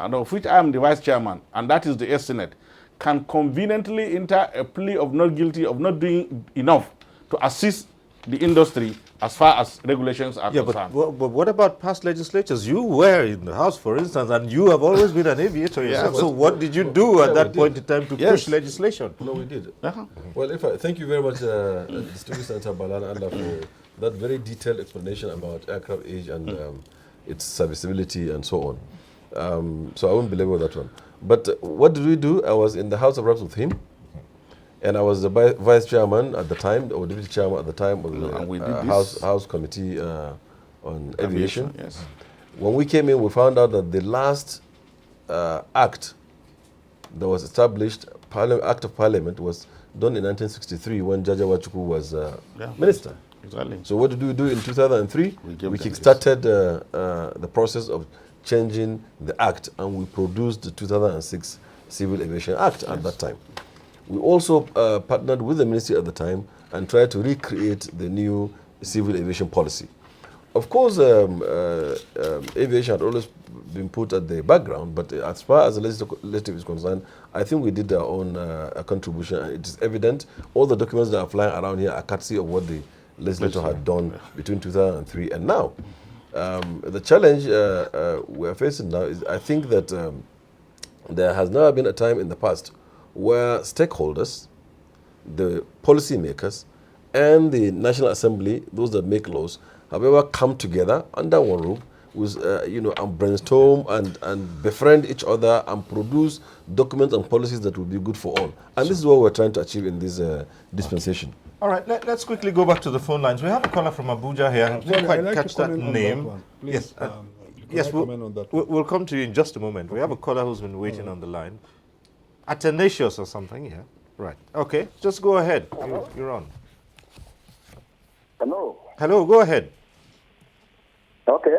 S7: and of which I am the vice chairman, and that is the 8th Senate, can conveniently enter a plea of not guilty, of not doing enough to assist the industry as far as regulations are
S1: Yeah,
S7: concerned.
S1: but what about past legislatures? You were in the House, for instance, and you have always been an aviator yourself. So what did you do at that point in time to push legislation?
S8: No, we did. Well, thank you very much, Distinguished Senator Balana Allah, for that very detailed explanation about aircraft age and its serviceability and so on. So I won't belabor that one. But what did we do? I was in the House of Reps with him, and I was the vice chairman at the time, or deputy chairman at the time of the House Committee on Aviation.
S7: Yes.
S8: When we came in, we found out that the last act that was established, Act of Parliament, was done in 1963 when Jaja Wachuku was minister.
S7: Exactly.
S8: So what did we do in 2003? We kick-started the process of changing the act, and we produced the 2006 Civil Aviation Act at that time. We also partnered with the ministry at the time and tried to recreate the new civil aviation policy. Of course, aviation had always been put at the background, but as far as the legislative is concerned, I think we did our own contribution, and it is evident all the documents that are flying around here are courtesy of what the legislature had done between 2003 and now. The challenge we are facing now is, I think that there has never been a time in the past where stakeholders, the policymakers, and the National Assembly, those that make laws, have ever come together under one roof with, and brainstorm and befriend each other and produce documents and policies that will be good for all. And this is what we're trying to achieve in this dispensation.
S1: All right, let's quickly go back to the phone lines. We have a caller from Abuja here. I didn't quite catch that name. Yes, yes, we'll come to you in just a moment. We have a caller who's been waiting on the line. Attenacious or something, yeah. Right. Okay, just go ahead. You're on.
S13: Hello.
S1: Hello, go ahead.
S13: Okay.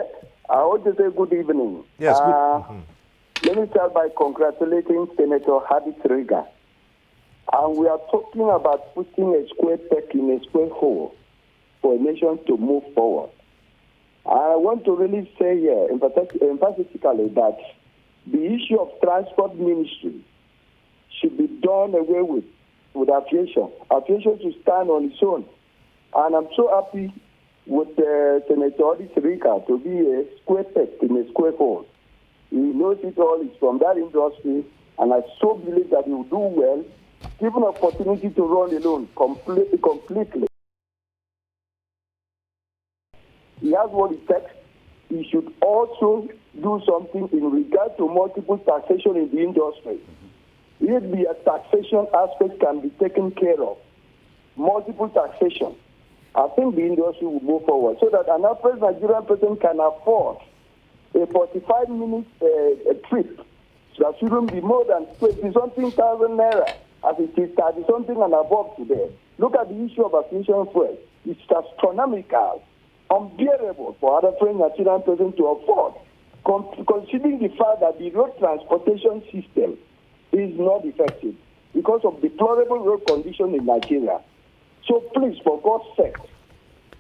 S13: I want to say good evening.
S1: Yes, good.
S13: Let me start by congratulating Senator Habit Riga. And we are talking about putting a square peg in a square hole for a nation to move forward. I want to really say here emphatically that the issue of transport ministry should be done away with aviation. Aviation should stand on its own. And I'm so happy with Senator Riga to be a square peg in a square hole. He knows it all. It's from that industry. And I so believe that he will do well, given opportunity to run alone completely. He has what it takes. He should also do something in regard to multiple taxation in the industry. If the taxation aspect can be taken care of, multiple taxation, I think the industry will move forward so that an average Nigerian person can afford a 45-minute trip. So that shouldn't be more than 20-something thousand naira, as it is 30-something and above today. Look at the issue of aviation fuel. It's astronomical, unbearable for other French Nigerian person to afford, considering the fact that the road transportation system is not effective because of deplorable road conditions in Nigeria. So please, for God's sake,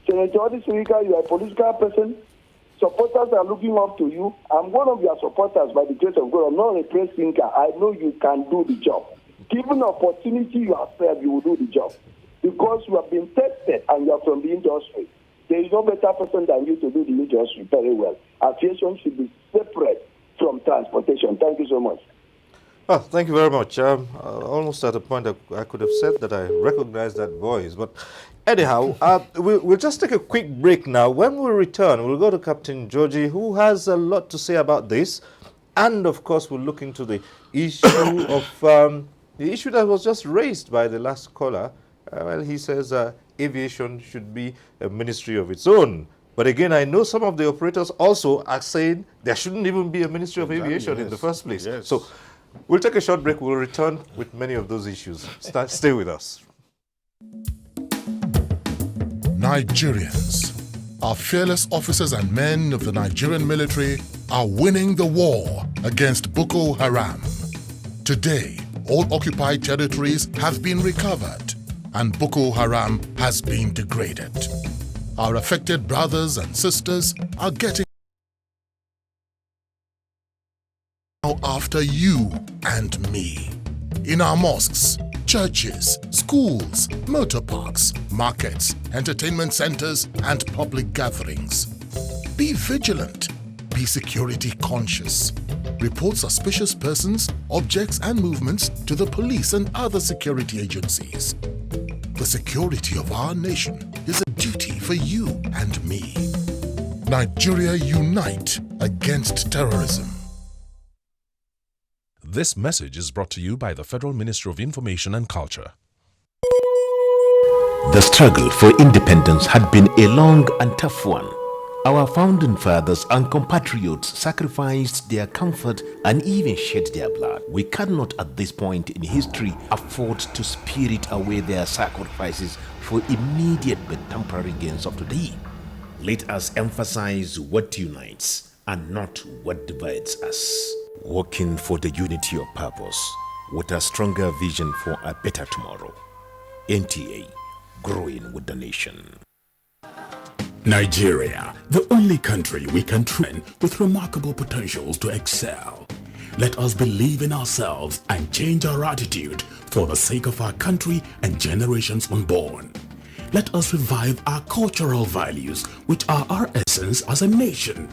S13: Senator Riga, you are a political person. Supporters are looking up to you. I'm one of your supporters by the grace of God. I'm not a press thinker. I know you can do the job. Given the opportunity you have said, you will do the job. Because you have been tested and you are from the industry. There is no better person than you to do the industry very well. Aviation should be separate from transportation. Thank you so much.
S1: Well, thank you very much. Almost at a point that I could have said that I recognize that voice. But anyhow, we'll just take a quick break now. When we return, we'll go to Captain Georgie, who has a lot to say about this. And, of course, we'll look into the issue of the issue that was just raised by the last caller. Well, he says aviation should be a ministry of its own. But again, I know some of the operators also are saying there shouldn't even be a ministry of aviation in the first place.
S7: Yes.
S1: So we'll take a short break. We'll return with many of those issues. Stay with us.
S14: Nigerians, our fearless officers and men of the Nigerian military are winning the war against Boko Haram. Today, all occupied territories have been recovered and Boko Haram has been degraded. Our affected brothers and sisters are getting after you and me. In our mosques, churches, schools, motor parks, markets, entertainment centers, and public gatherings. Be vigilant. Be security conscious. Report suspicious persons, objects, and movements to the police and other security agencies. The security of our nation is a duty for you and me. Nigeria, unite against terrorism.
S15: This message is brought to you by the Federal Ministry of Information and Culture.
S16: The struggle for independence had been a long and tough one. Our founding fathers and compatriots sacrificed their comfort and even shed their blood. We cannot at this point in history afford to spirit away their sacrifices for immediate but temporary gains of today. Let us emphasize what unites and not what divides us. Working for the unity of purpose with a stronger vision for a better tomorrow. NTA, growing with the nation.
S17: Nigeria, the only country we can train with remarkable potentials to excel. Let us believe in ourselves and change our attitude for the sake of our country and generations unborn. Let us revive our cultural values, which are our essence as a nation.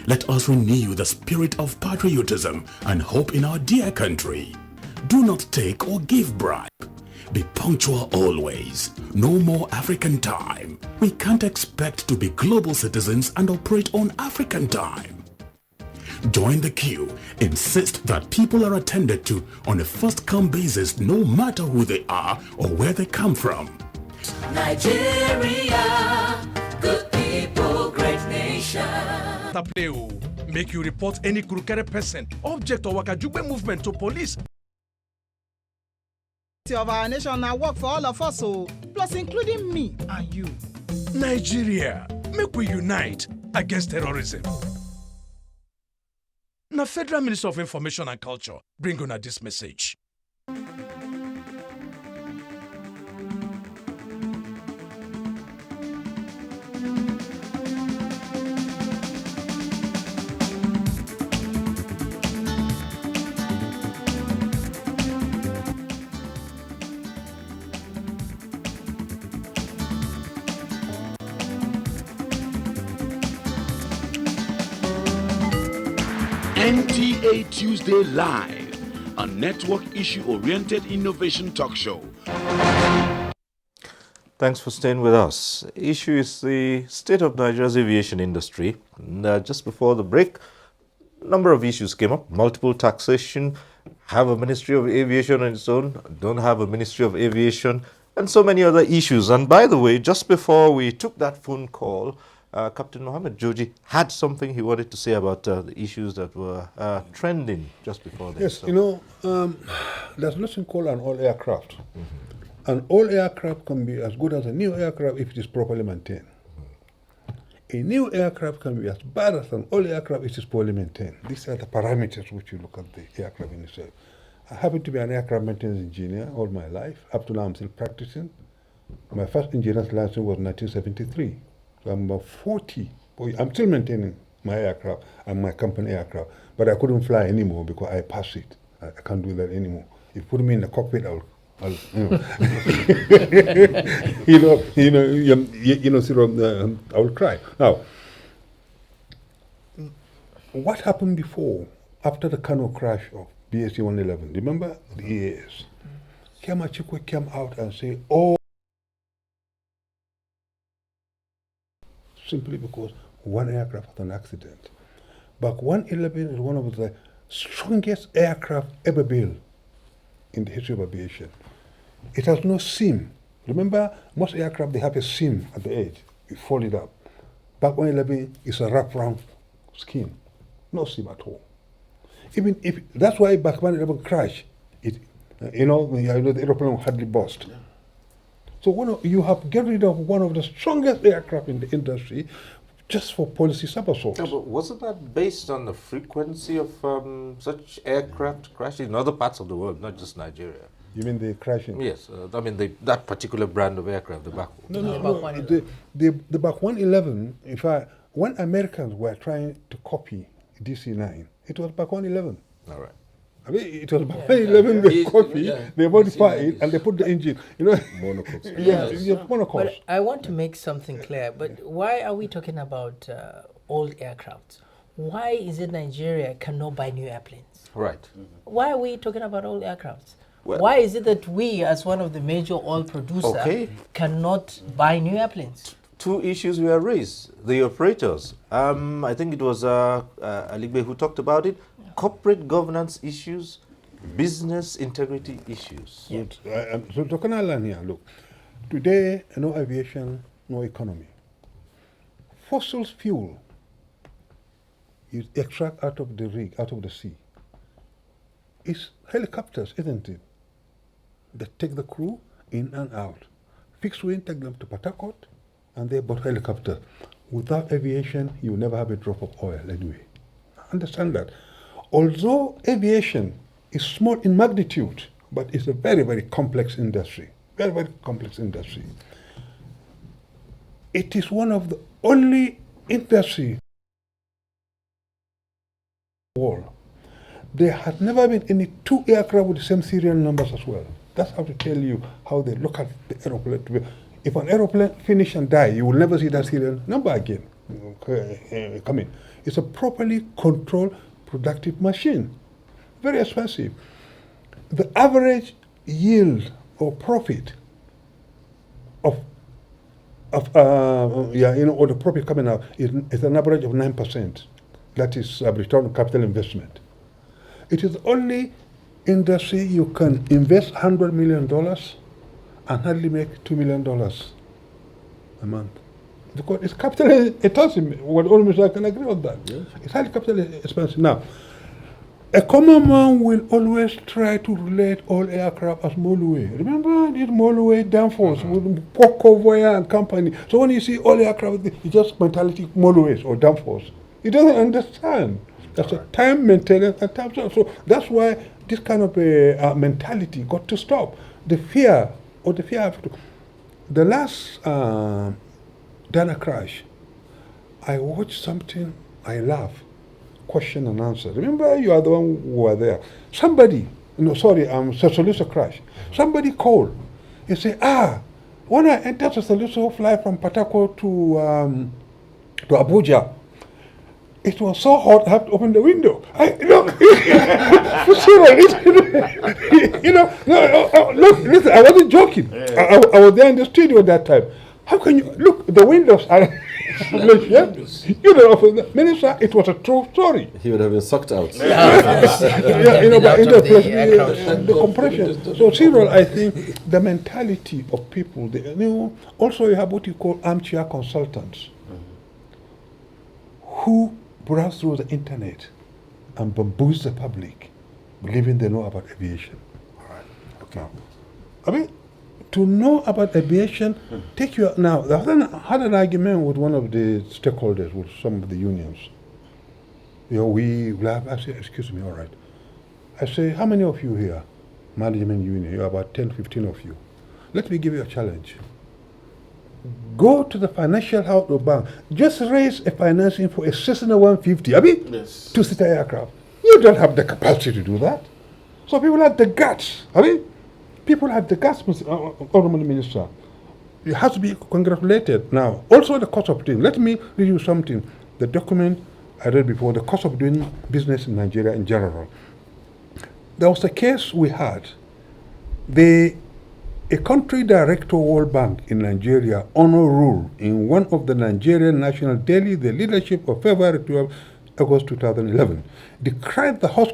S17: Let us renew the spirit of patriotism and hope in our dear country. Do not take or give bribe. Be punctual always. No more African time. We can't expect to be global citizens and operate on African time. Join the queue. Insist that people are attended to on a first-come basis, no matter who they are or where they come from.
S18: Nigeria, good people, great nation.
S19: Make you report any crooked person, object or wakajube movement to police.
S20: Of our nation now work for all of us, so plus including me and you.
S19: Nigeria, make we unite against terrorism. Now, Federal Minister of Information and Culture bring on this message.
S17: NTA Tuesday Live, a network issue-oriented innovation talk show.
S1: Thanks for staying with us. Issue is the state of Nigeria's aviation industry. And, just before the break, a number of issues came up. Multiple taxation, have a Ministry of Aviation on its own, don't have a Ministry of Aviation, and so many other issues. And by the way, just before we took that phone call, Captain Mohammed Joji had something he wanted to say about the issues that were trending just before this.
S9: Yes, so. There's nothing called an all aircraft. Mm-hmm. An all aircraft can be as good as a new aircraft if it is properly maintained. Mm-hmm. A new aircraft can be as bad as an old aircraft if it is poorly maintained. These are the parameters which you look at the aircraft in itself. I happen to be an aircraft maintenance engineer all my life. Up to now, I'm still practicing. My first engineer's license was 1973. So I'm about 40. I'm still maintaining my aircraft and my company aircraft, but I couldn't fly anymore because I passed it. I can't do that anymore. If you put me in the cockpit, I'll I will cry. Now, what happened before, after the Kano crash of BSC 111? Remember the EAS? Kema Chikwe came out and said, oh, simply because one aircraft had an accident. But 111 is one of the strongest aircraft ever built in the history of aviation. It has no seam. Remember, most aircraft, they have a seam at the edge. You fold it up. But 111 is a wraparound skin. No seam at all. Even if, that's why back 111 crashed. The aeroplane hardly burst. Yeah. So you have get rid of one of the strongest aircraft in the industry just for policy sabotage.
S1: Yeah, but wasn't that based on the frequency of such aircraft crashing in other parts of the world, not just Nigeria?
S9: You mean the crashing?
S1: Yes, that particular brand of aircraft, the Bach.
S9: No. The Bach 111. In fact, when Americans were trying to copy DC-9, it was Bach 111.
S1: All right.
S9: I mean, it was by 11 the coffee, they modify it and they put the engine, you know.
S8: Monocoques.
S9: Monocoques.
S10: But I want to make something clear. But why are we talking about old aircraft? Why is it Nigeria cannot buy new airplanes?
S8: Right.
S10: Why are we talking about old aircrafts?
S8: Well,
S10: why is it that we, as one of the major oil producers, cannot buy new airplanes?
S1: Two issues were raised. The operators, I think it was Aligbe who talked about it, corporate governance issues, business integrity issues.
S9: So can I learn here? Look, today, no aviation, no economy. Fossil fuel you extract out of the rig, out of the sea. It's helicopters, isn't it? They take the crew in and out. Fixed wing, take them to Port Harcourt, and they bought helicopters. Without aviation, you will never have a drop of oil anyway. Understand that. Although aviation is small in magnitude, but it's a very, very complex industry. Very, very complex industry. It is one of the only industries in the world. There has never been any two aircraft with the same serial numbers as well. That's how to tell you how they look at the aeroplane. If an aeroplane finish and die, you will never see that serial number again come in. It's a properly controlled, productive machine. Very expensive. The average yield or profit or the profit coming out is an average of 9%. That is return on capital investment. It is only industry you can invest $100 million and hardly make $2 million a month. Because it's capital intensive. What almost I can agree on that. Yes. It's highly capital expensive. Now, a common man will always try to relate all aircraft as Molue. Remember this Molue downforce with Pocovoya and company. So when you see all aircraft, it's just mentality Molue or downforce. He doesn't understand. That's a time maintenance and time. So that's why this kind of mentality got to stop. The fear of the last Dana crash, I watched something, I laughed, question and answer. Remember, you are the one who were there. Somebody, Sosoluso crash. Somebody called. He said, when I entered Sosoluso fly from Patako to Abuja, it was so hot I had to open the window. Look, listen, I wasn't joking. I was there in the studio at that time. How can you look? The windows are. Minister, it was a true story.
S8: He would have been sucked out.
S9: The compression. So, Cyril, I think the mentality of people. Also, you have what you call armchair consultants, who browse through the internet and bamboozle the public, believing they know about aviation. All right. Okay. I mean, to know about aviation, take you now. I had an argument with one of the stakeholders, with some of the unions. I say, excuse me, all right. I say, how many of you here, management union? You're about 10, 15 of you. Let me give you a challenge. Go to the financial house or bank. Just raise a financing for a Cessna 150. Two-seater aircraft. You don't have the capacity to do that. So people have the guts. People have the guts, Honorable Minister. You have to be congratulated. Now, also the cost of doing. Let me read you something. The document I read before, the cost of doing business in Nigeria in general. There was a case we had. A country director World Bank in Nigeria, honor rule in one of the Nigerian national daily, the leadership of February 12, August 2011, decried the High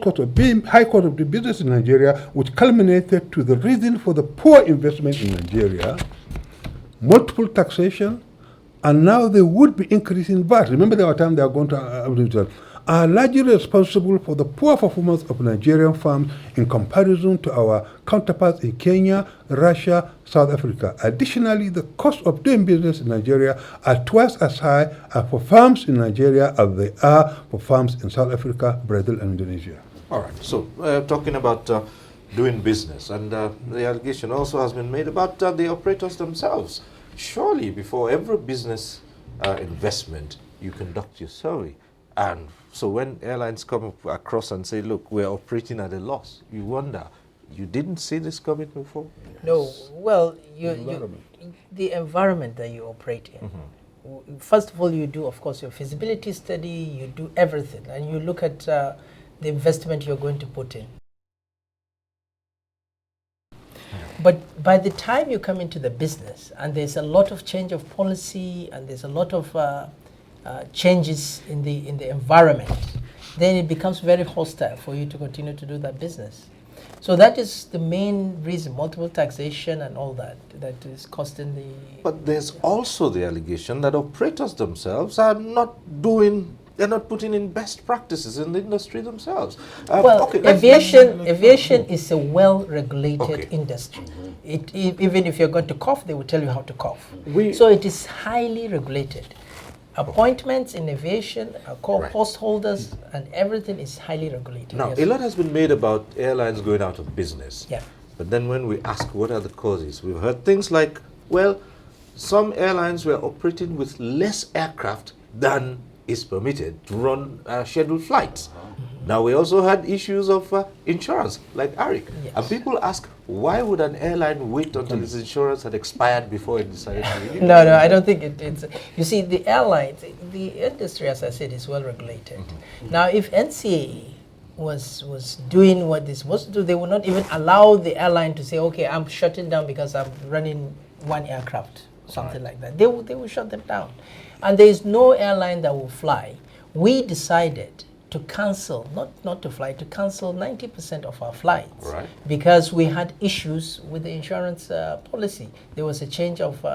S9: Court of the business in Nigeria, which culminated to the reason for the poor investment in Nigeria, multiple taxation, and now they would be increasing VAT. Remember, there were times they are going to Abuja. Are largely responsible for the poor performance of Nigerian firms in comparison to our counterparts in Kenya, Russia, South Africa. Additionally, the cost of doing business in Nigeria are twice as high for firms in Nigeria as they are for firms in South Africa, Brazil, and Indonesia.
S1: All right. So, talking about doing business, and the allegation also has been made about the operators themselves. Surely, before every business investment, you conduct your survey. And so when airlines come across and say, look, we're operating at a loss, you wonder, you didn't see this coming before?
S10: No, well, the environment that you operate in. First of all, you do, of course, your feasibility study, you do everything, and you look at the investment you're going to put in. But by the time you come into the business, and there's a lot of change of policy, and there's a lot of changes in the environment, then it becomes very hostile for you to continue to do that business. So that is the main reason, multiple taxation and all that, that is costing the...
S1: But there's also the allegation that operators themselves are not doing, they're not putting in best practices in the industry themselves.
S10: Well, aviation is a well-regulated industry. Even if you're going to cough, they will tell you how to cough. So it is highly regulated. Appointments in aviation, post holders, and everything is highly regulated.
S1: Now, a lot has been made about airlines going out of business.
S10: Yeah.
S1: But then when we ask what are the causes, we've heard things like, well, some airlines were operating with less aircraft than is permitted to run scheduled flights. Now, we also had issues of insurance, like Arik.
S10: Yes.
S1: And people ask, why would an airline wait until its insurance had expired before it decided to renew?
S10: No, I don't think it's... You see, the airlines, the industry, as I said, is well regulated. Now, if NCAA was doing what they're supposed to do, they would not even allow the airline to say, okay, I'm shutting down because I'm running one aircraft, something like that. They will shut them down. And there is no airline that will fly. We decided to cancel, not to fly, to cancel 90% of our flights.
S1: Right.
S10: Because we had issues with the insurance policy. There was a change of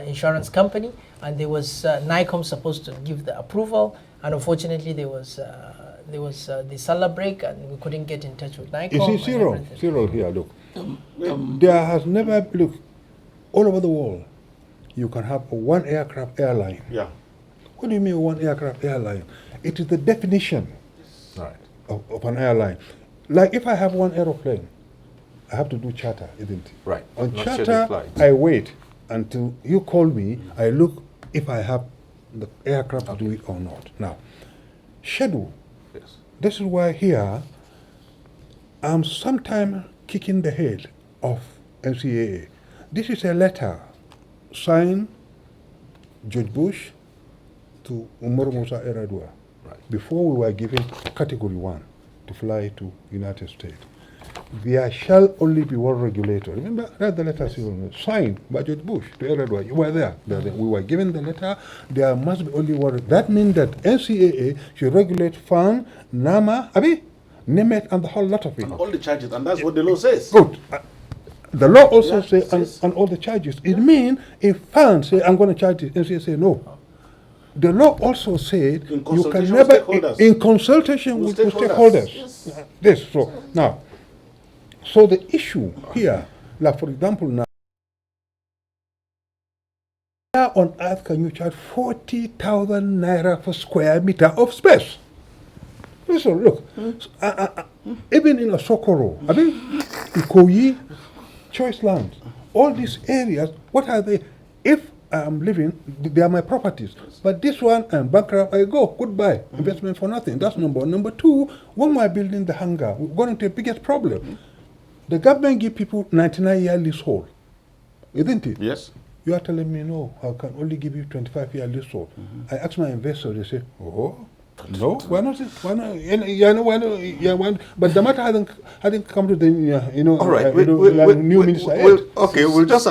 S10: insurance company, and there was NICOM supposed to give the approval, and unfortunately there was the summer break, and we couldn't get in touch with NICOM.
S9: You see, Cyril here, look. There has never, look, all over the world, you can have a one aircraft airline.
S7: Yeah.
S9: What do you mean one aircraft airline? It is the definition of an airline. Like if I have one aeroplane, I have to do charter, isn't it?
S1: Right.
S9: On
S1: Not
S9: charter,
S1: flights.
S9: I wait until you call me. I look if I have the aircraft to do it or not. Now, schedule.
S1: Yes.
S9: This is why here I'm sometimes kicking the head of NCAA. This is a letter signed George Bush to Umaru Musa Yar'Adua before we were given Category 1 to fly to United States. There shall only be one regulator. Remember, read the letter signed by George Bush to Yar'Adua. You were there. We were given the letter. There must be only one. That means that NCAA should regulate FAN, NAMA, NEMET, and the whole lot of it.
S7: And all the charges, and that's what the law says.
S9: Good. The law also says on all the charges. It means if FAN say, I'm going to charge it, NCAA say no. The law also said you can never, in consultation with stakeholders.
S7: Yes.
S9: This, so now, so the issue here, like for example now, where on earth can you charge 40,000 naira for square meter of space? Listen, look, even in a Sokoro, Ikoyi, Choice Land, all these areas, what are they? If I'm living, they are my properties. But this one, I'm bankrupt, I go, goodbye, investment for nothing. That's number one. Number two, when we're building the hangar, we're going into the biggest problem. The government give people 99-year leasehold, isn't it?
S7: Yes.
S9: You are telling me, no, I can only give you 25-year leasehold. I ask my investors, they say, oh, no, why not? Why not? But the matter hadn't come to the
S1: All right.
S9: new minister.
S1: We'll just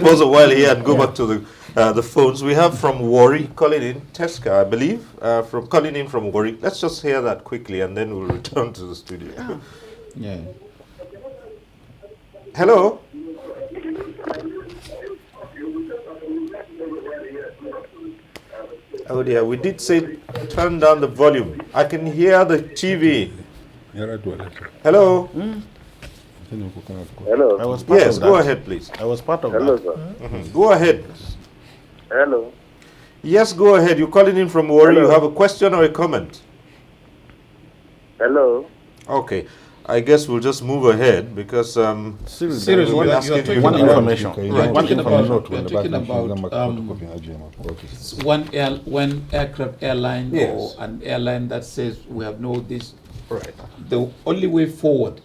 S1: pause a while here and go back to the phones. We have from Warri calling in, Teska, I believe, calling in from Warri. Let's just hear that quickly and then we'll return to the studio.
S11: Yeah.
S1: Hello. Oh dear, we did say turn down the volume. I can hear the TV. Hello?
S13: Hello.
S7: I was part
S1: Yes,
S7: of
S1: go
S7: that.
S1: ahead, please.
S7: I was part of
S13: Hello,
S7: that.
S13: sir.
S1: Go ahead.
S13: Hello.
S1: Yes, go ahead. You're calling in from Warri.
S13: Hello.
S1: You have a question or a comment?
S13: Hello.
S1: Okay. I guess we'll just move ahead because
S7: Cyril,
S1: one
S7: information.
S11: One aircraft airline or an airline that says we have no this.
S1: Right.
S11: The only way forward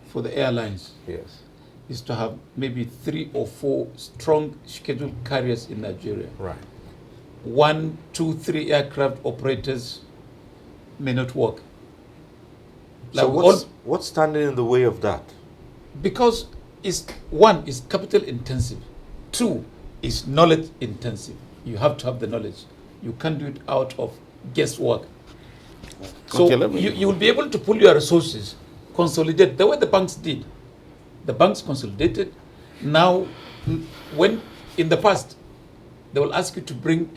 S11: for the airlines
S1: is
S11: to have maybe 3 or 4 strong scheduled carriers in Nigeria.
S1: Right.
S11: 1, 2, 3 aircraft operators may not work.
S1: So what's standing in the way of that?
S11: Because one is capital intensive, 2 is knowledge intensive. You have to have the knowledge. You can't do it out of guesswork. So you will be able to pull your resources, consolidate the way the banks did. The banks consolidated. Now, when in the past, they will ask you to bring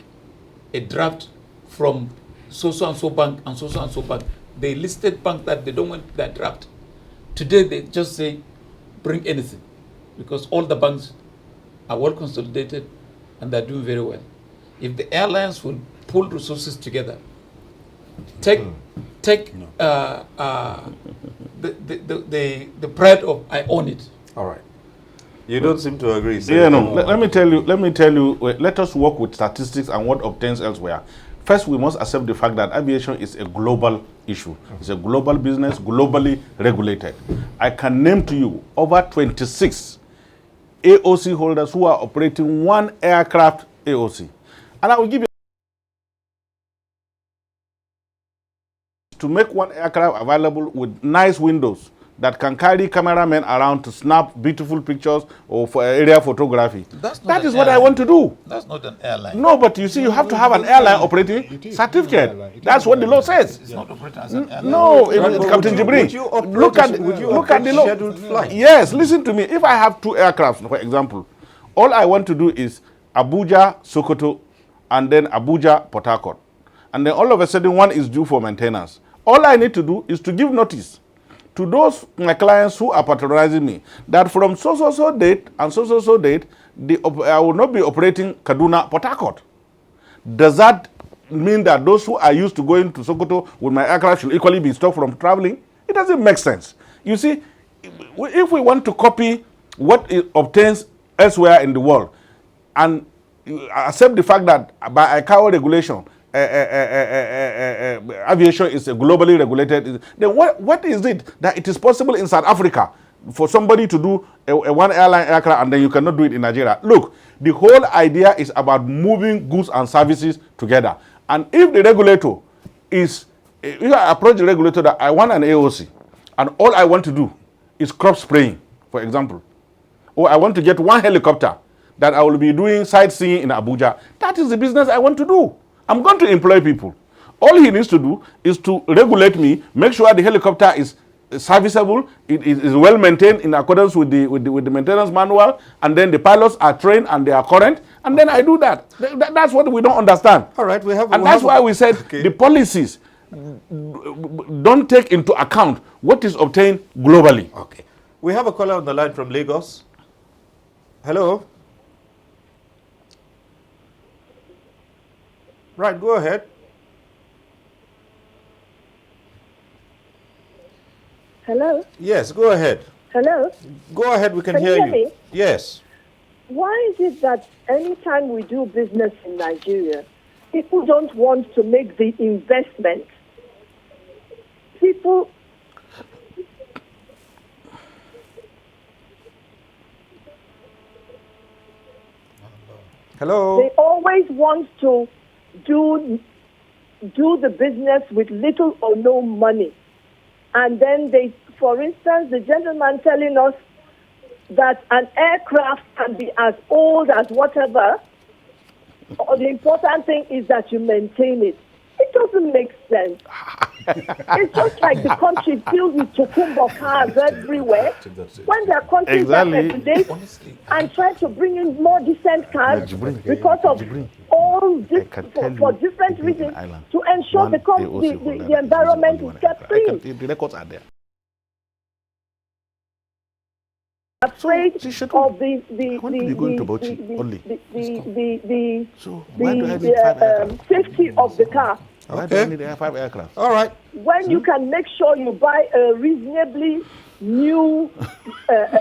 S11: a draft from so and so bank and so bank. They listed bank that they don't want that draft. Today they just say, bring anything, because all the banks are well consolidated and they're doing very well. If the airlines will pull resources together, take the pride of I own it.
S1: All right. You don't seem to agree.
S7: Yeah, no. Let me tell you. Let us work with statistics and what obtains elsewhere. First, we must accept the fact that aviation is a global issue. It's a global business, globally regulated. I can name to you over 26 AOC holders who are operating 1 aircraft AOC. And I will give you to make 1 aircraft available with nice windows that can carry cameramen around to snap beautiful pictures or for area photography. That is what I want to do.
S11: That's not an airline.
S7: No, but you see, you have to have an airline operating certificate. That's what the law says.
S11: It's not operating as an airline.
S7: No, Captain Jibril, look at the law. Yes, listen to me. If I have 2 aircrafts, for example, all I want to do is Abuja, Sokoto, and then Abuja, Port Harcourt. And then all of a sudden, one is due for maintenance. All I need to do is to give notice to those my clients who are patronizing me that from so date and so date, I will not be operating Kaduna, Port Harcourt. Does that mean that those who are used to going to Sokoto with my aircraft should equally be stopped from traveling? It doesn't make sense. You see, if we want to copy what it obtains elsewhere in the world and accept the fact that by ICAO regulation, aviation is a globally regulated, then what is it that it is possible in South Africa for somebody to do a 1 airline aircraft and then you cannot do it in Nigeria? Look, the whole idea is about moving goods and services together. And if the regulator is, if I approach the regulator that I want an AOC and all I want to do is crop spraying, for example, or I want to get 1 helicopter that I will be doing sightseeing in Abuja, that is the business I want to do. I'm going to employ people. All he needs to do is to regulate me, make sure the helicopter is serviceable, it is well maintained in accordance with the maintenance manual, and then the pilots are trained and they are current, and then I do that. That's what we don't understand.
S1: All right,
S7: that's why we said the policies don't take into account what is obtained globally.
S1: Okay. We have a caller on the line from Lagos. Hello. Right, go ahead.
S21: Hello?
S1: Yes, go ahead.
S21: Hello?
S1: Go ahead, we can
S21: you
S1: hear
S21: hear
S1: you.
S21: Me?
S1: Yes.
S21: Why is it that anytime we do business in Nigeria, people don't want to make the investment? People...
S1: Hello?
S21: They always want to do the business with little or no money. And then they, for instance, the gentleman telling us that an aircraft can be as old as whatever, or the important thing is that you maintain it. It doesn't make sense. It's just like the country filled with Tokumbo cars everywhere. When there are countries that today and try to bring in more decent cars because of all this, for different reasons, to ensure the environment is kept clean.
S7: The records are there.
S21: Afraid of the safety of the car
S7: Why do I need 5 aircraft?
S1: All right.
S21: When you can make sure you buy a reasonably new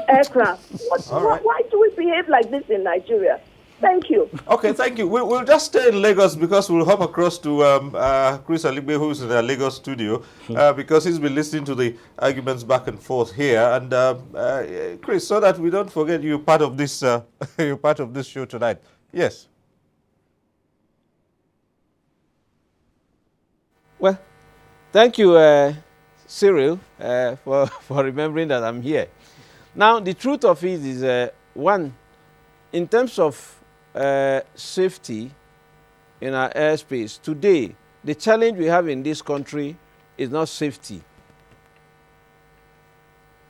S21: aircraft. Why do we behave like this in Nigeria? Thank you.
S1: Okay, thank you. We'll just stay in Lagos because we'll hop across to Chris Aligbe, who's in our Lagos studio, because he's been listening to the arguments back and forth here. And Chris, so that we don't forget you're part of this, you're part of this show tonight. Yes.
S12: Well, thank you, Cyril, for remembering that I'm here. Now, the truth of it is, one, in terms of safety in our airspace, today, the challenge we have in this country is not safety.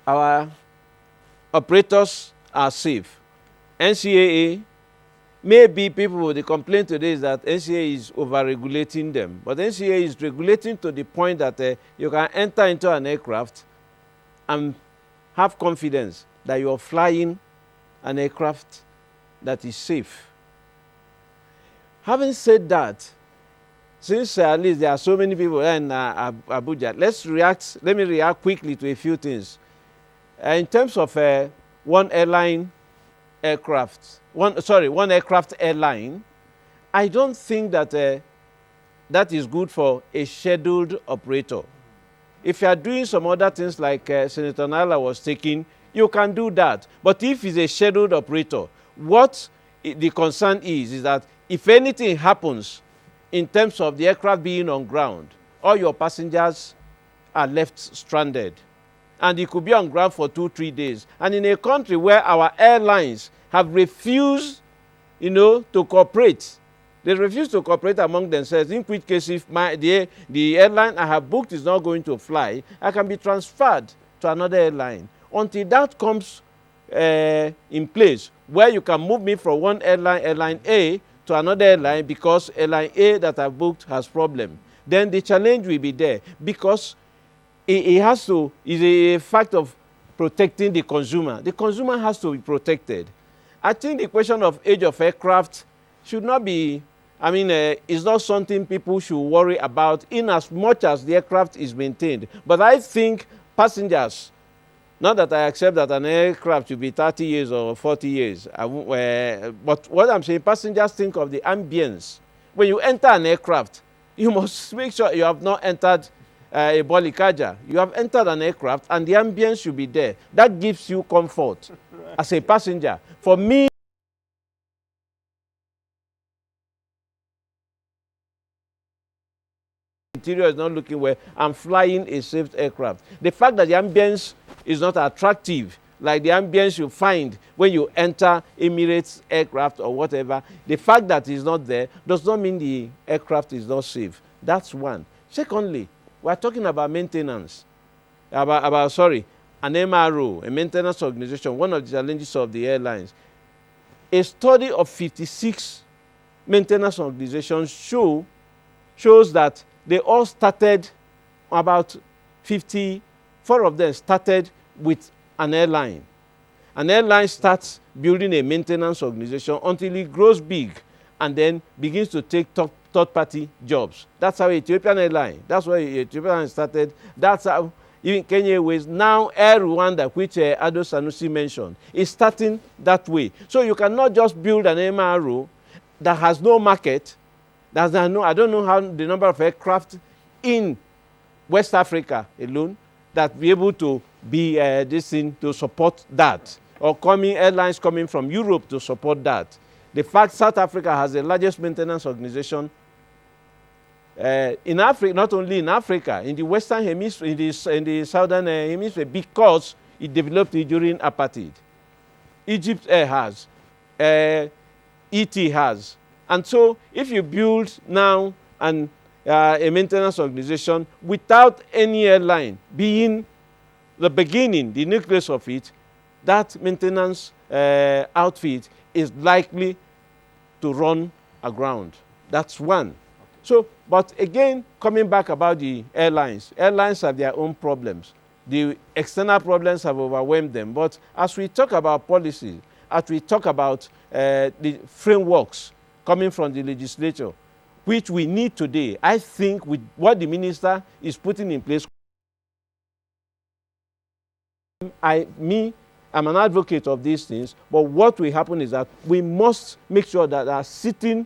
S12: Our operators are safe. NCAA, maybe people, the complaint today is that NCAA is over-regulating them. But NCAA is regulating to the point that you can enter into an aircraft and have confidence that you're flying an aircraft that is safe. Having said that, since at least there are so many people in Abuja, let me react quickly to a few things. In terms of one aircraft airline, I don't think that that is good for a scheduled operator. If you are doing some other things like Senator Nala was taking, you can do that. But if it's a scheduled operator, what the concern is that if anything happens in terms of the aircraft being on ground, all your passengers are left stranded. And it could be on ground for 2-3 days. And in a country where our airlines have refused, to cooperate, they refuse to cooperate among themselves, in which case if the airline I have booked is not going to fly, I can be transferred to another airline. Until that comes in place, where you can move me from one airline A, to another airline because airline A that I booked has problem, then the challenge will be there, because it has to, is a fact of protecting the consumer. The consumer has to be protected. I think the question of age of aircraft should not be, it's not something people should worry about in as much as the aircraft is maintained. But I think passengers, not that I accept that an aircraft should be 30 years or 40 years, but what I'm saying, passengers think of the ambience. When you enter an aircraft, you must make sure you have not entered a bolikaja. You have entered an aircraft and the ambience should be there. That gives you comfort as a passenger. For me, interior is not looking well, I'm flying a safe aircraft. The fact that the ambience is not attractive, like the ambience you find when you enter Emirates aircraft or whatever, the fact that it's not there does not mean the aircraft is not safe. That's one. Secondly, we're talking about maintenance, an MRO, a maintenance organization, one of the challenges of the airlines. A study of 56 maintenance organizations shows that they all started, about 54 of them started with an airline. An airline starts building a maintenance organization until it grows big and then begins to take third-party jobs. That's how Ethiopian Airline, that's why Ethiopian Airline started. That's how even Kenya Airways, now Air Rwanda, which Ado Sanusi mentioned, is starting that way. So you cannot just build an MRO that has no market. I don't know how the number of aircraft in West Africa alone that be able to be this thing to support that, or airlines coming from Europe to support that. The fact South Africa has the largest maintenance organization in Africa, not only in Africa, in the Western Hemisphere, in the Southern Hemisphere, because it developed it during apartheid. Egypt has, ET has. And so if you build now a maintenance organization without any airline being the beginning, the nucleus of it, that maintenance outfit is likely to run aground. That's one. So, but again, coming back about the airlines have their own problems. The external problems have overwhelmed them. But as we talk about policy, as we talk about the frameworks coming from the legislature, which we need today. I think with what the minister is putting in place, I'm an advocate of these things, but what will happen is that we must make sure that are sitting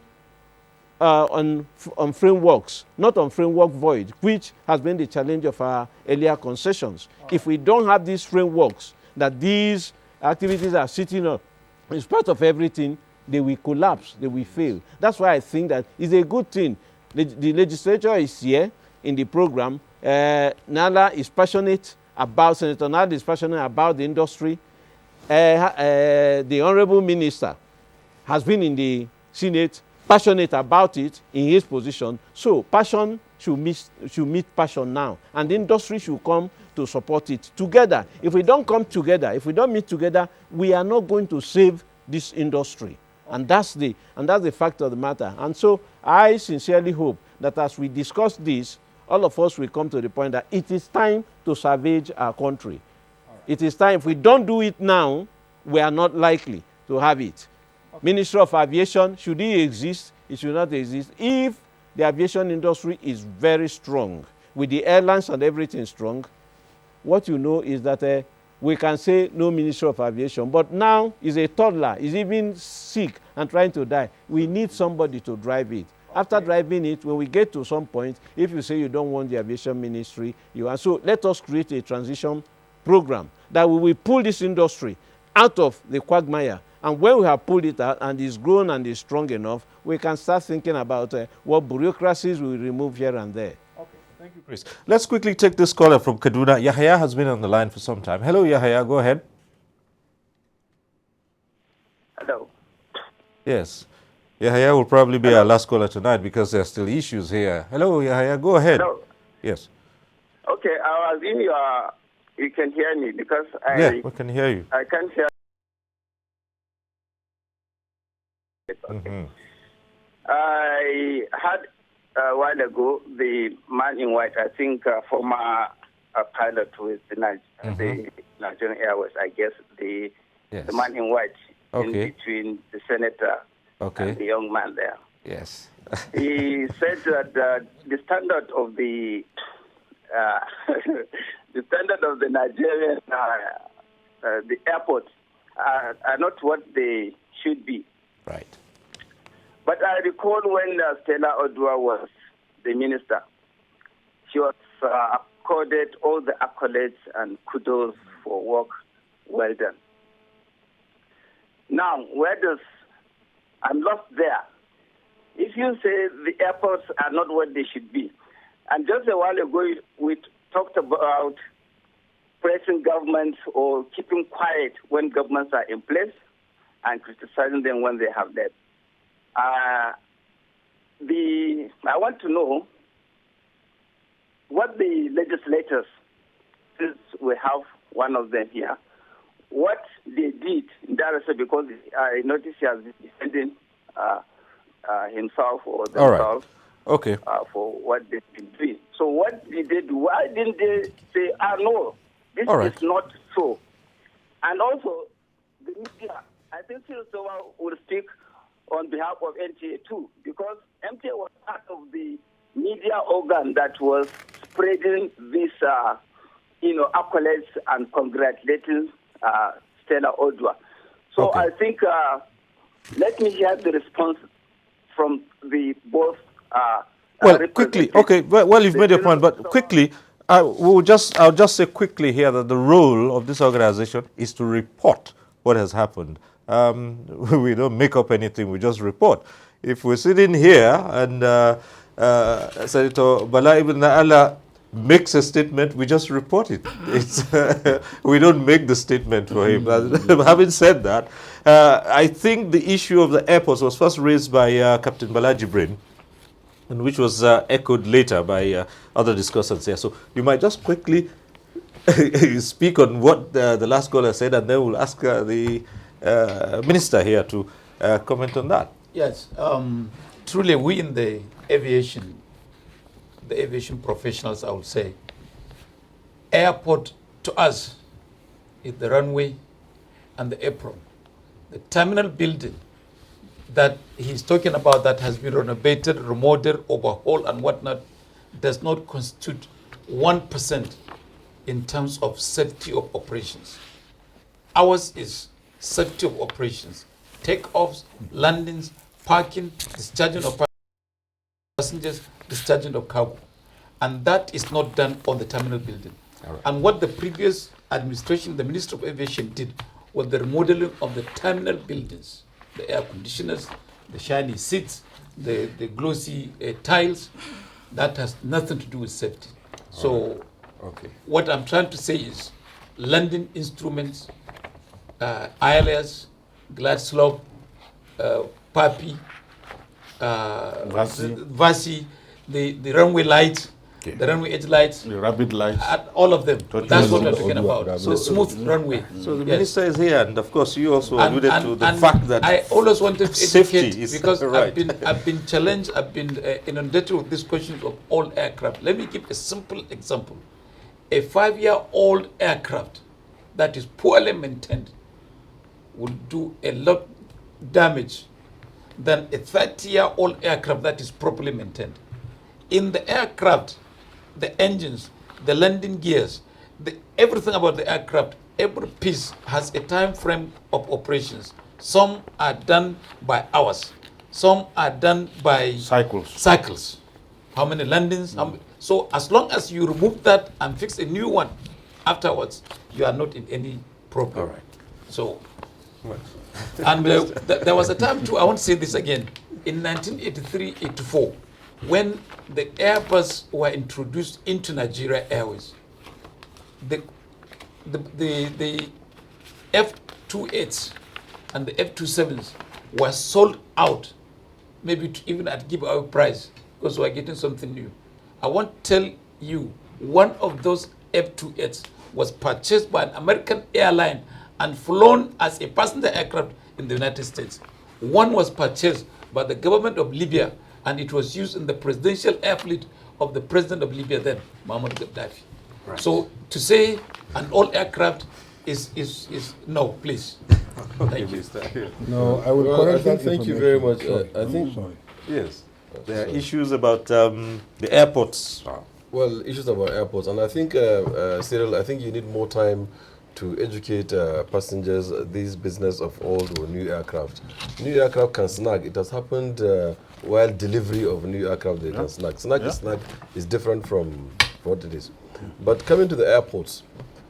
S12: on frameworks, not on framework void, which has been the challenge of our earlier concessions. If we don't have these frameworks that these activities are sitting on, in spite of everything, they will collapse, they will fail. That's why I think that it's a good thing. The legislature is here in the program. Nala is passionate about, Senator Nala is passionate about the industry. The Honorable Minister has been in the Senate, passionate about it in his position. So passion should meet passion now. And the industry should come to support it together. If we don't come together, if we don't meet together, we are not going to save this industry. And that's the fact of the matter. And so I sincerely hope that as we discuss this, all of us will come to the point that it is time to salvage our country. It is time. If we don't do it now, we are not likely to have it. Ministry of Aviation, should it exist? It should not exist. If the aviation industry is very strong, with the airlines and everything strong, what you know is that we can say no Ministry of Aviation. But now is a toddler, is even sick and trying to die. We need somebody to drive it. After driving it, when we get to some point, if you say you don't want the aviation ministry, so let us create a transition program that we will pull this industry out of the quagmire. And when we have pulled it out and it's grown and is strong enough, we can start thinking about what bureaucracies we remove here and there.
S1: Okay, thank you, Chris. Let's quickly take this caller from Kaduna. Yahya has been on the line for some time. Hello, Yahya, go ahead.
S3: Hello.
S1: Yes. Yahya will probably be our last caller tonight because there are still issues here. Hello, Yahya, go ahead.
S3: Hello.
S1: Yes.
S3: Okay, I was in you can hear me because
S1: we can hear you.
S3: I can't hear.
S1: Mm-hmm.
S3: I heard a while ago the man in white, I think former pilot with the Nigerian Airways, I guess the man in white in between the senator and the young man there.
S1: Yes.
S3: He said that the standard of the the standard of the Nigerian the airports are not what they should be.
S1: Right.
S3: But I recall when Stella Odua was the minister, she was accorded all the accolades and kudos for work well done. Now, I'm lost there. If you say the airports are not what they should be, and just a while ago we talked about pressing governments or keeping quiet when governments are in place and criticizing them when they have left. I want to know what the legislators, since we have one of them here, what they did in Dar es Salaam, because I noticed he has been defending himself or themselves for what they've been doing. So what did they do? Why didn't they say, no, this is not so? And also, the media, I think Silsowa will speak on behalf of NTA too, because MTA was part of the media organ that was spreading these, accolades and congratulating Stella Odua. So I think let me hear the response from the both.
S1: Quickly. Okay. Well, you've made your point, but quickly, I'll just say quickly here that the role of this organization is to report what has happened. We don't make up anything, we just report. If we're sitting here and Senator Bala Ibn Allah makes a statement, we just report it. We don't make the statement for him. Having said that, I think the issue of the airports was first raised by Captain Balaji Brain, and which was echoed later by other discussants here. So you might just quickly speak on what the last caller said, and then we'll ask the minister here to comment on that.
S11: Yes, truly we in the aviation professionals, I would say, airport to us is the runway and the apron. The terminal building that he's talking about that has been renovated, remodeled, overhauled, and whatnot does not constitute 1% in terms of safety of operations. Ours is safety of operations, takeoffs, landings, parking, discharging of passengers, discharging of cargo. And that is not done on the terminal building. And what the previous administration, the Minister of Aviation did was the remodeling of the terminal buildings, the air conditioners, the shiny seats, the glossy tiles. That has nothing to do with safety. So what I'm trying to say is landing instruments, ILS, glide slope, PAPI, VASI, the runway lights, the runway edge lights,
S7: the rapid lights,
S11: all of them. That's what we're talking about. So smooth runway.
S1: So the minister is here, and of course you also alluded to the fact that
S11: I always wanted to educate
S1: is
S11: because
S1: right.
S11: I've been challenged, I've been inundated with these questions of all aircraft. Let me give a simple example. A 5-year-old aircraft that is poorly maintained will do a lot damage than a 30-year-old aircraft that is properly maintained. In the aircraft, the engines, the landing gears, everything about the aircraft, every piece has a time frame of operations. Some are done by hours. Some are done by cycles. How many landings? So as long as you remove that and fix a new one afterwards, you are not in any problem.
S1: All right.
S11: So, and there was a time too, I want to say this again, in 1983-84, when the Airbus were introduced into Nigeria Airways, the F-28s and the F-27s were sold out, maybe even at giveaway price, because we are getting something new. I want to tell you, one of those F-28s was purchased by an American airline and flown as a passenger aircraft in the United States. One was purchased by the government of Libya, and it was used in the presidential air fleet of the president of Libya then, Muammar Gaddafi. Right. So to say an all aircraft is no, please. Thank you.
S9: No, I will correct that.
S8: Thank you very much. I think
S1: yes, there are issues about the airports.
S8: Well, issues about airports, and I think Cyril, I think you need more time to educate passengers this business of old or new aircraft. New aircraft can snag. It has happened while delivery of new aircraft they can snag. Snag is different from what it is. But coming to the airports,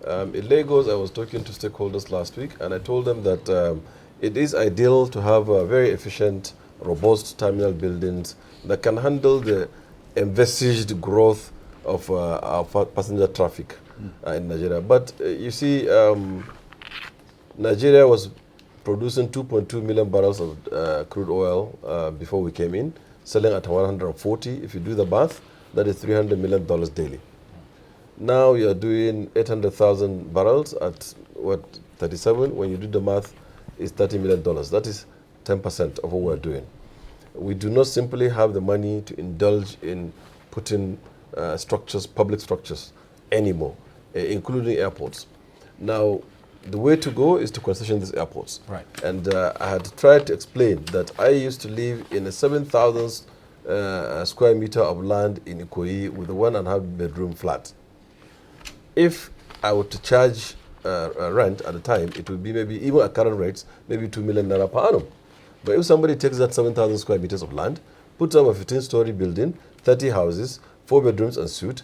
S8: in Lagos, I was talking to stakeholders last week, and I told them that it is ideal to have very efficient, robust terminal buildings that can handle the envisaged growth of our passenger traffic in Nigeria. But you see, Nigeria was producing 2.2 million barrels of crude oil before we came in, selling at 140. If you do the math, that is $300 million daily. Now you are doing 800,000 barrels at what, 37? When you do the math, it's $30 million. That is 10% of what we're doing. We do not simply have the money to indulge in putting structures, public structures anymore, including airports. Now, the way to go is to concession these airports.
S1: Right.
S8: And I had tried to explain that I used to live in a 7,000 square meter of land in Ikoyi with a 1.5 bedroom flat. If I were to charge rent at the time, it would be maybe, even at current rates, maybe 2 million naira per annum. But if somebody takes that 7,000 square meters of land, puts up a 15-story building, 30 houses, 4 bedrooms and suite,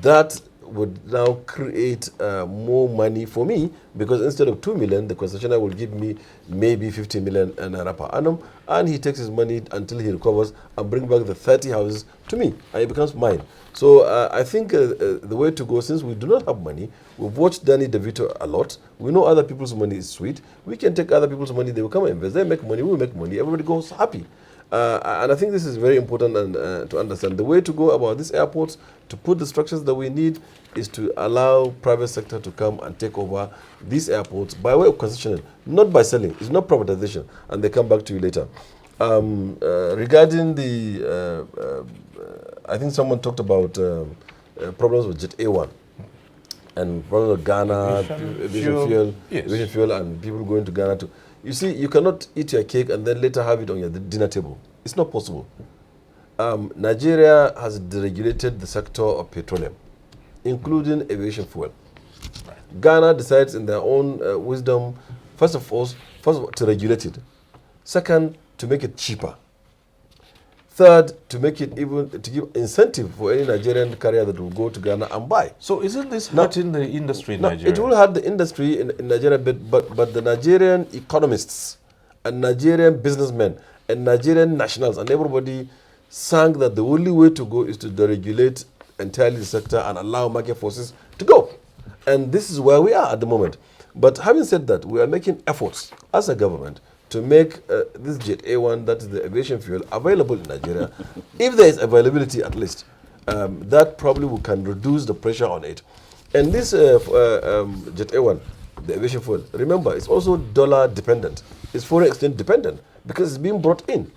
S8: that would now create more money for me, because instead of 2 million, the concessionaire will give me maybe 50 million naira per annum, and he takes his money until he recovers and bring back the 30 houses to me, and it becomes mine. So I think the way to go, since we do not have money, we've watched Danny DeVito a lot. We know other people's money is sweet. We can take other people's money, they will come and invest. They make money, we make money, everybody goes happy. And I think this is very important and to understand. The way to go about these airports, to put the structures that we need, is to allow private sector to come and take over these airports by way of concessioning, not by selling. It's not privatization, and they come back to you later. Regarding the, I think someone talked about problems with Jet A1 and problems with Ghana, aviation fuel, and people going to Ghana to. You see, you cannot eat your cake and then later have it on your dinner table. It's not possible. Nigeria has deregulated the sector of petroleum, including aviation fuel. Ghana decides in their own wisdom, first of all, to regulate it. Second, to make it cheaper. Third, to make it even, to give incentive for any Nigerian carrier that will go to Ghana and buy.
S1: So isn't this hurting the industry in Nigeria?
S8: It will hurt the industry in Nigeria, but the Nigerian economists and Nigerian businessmen and Nigerian nationals and everybody sang that the only way to go is to deregulate entirely the sector and allow market forces to go. And this is where we are at the moment. But having said that, we are making efforts as a government to make this Jet A1, that is the aviation fuel, available in Nigeria. If there is availability at least, that probably can reduce the pressure on it. And this Jet A1, the aviation fuel, remember, it's also dollar dependent. It's foreign exchange dependent because it's being brought in.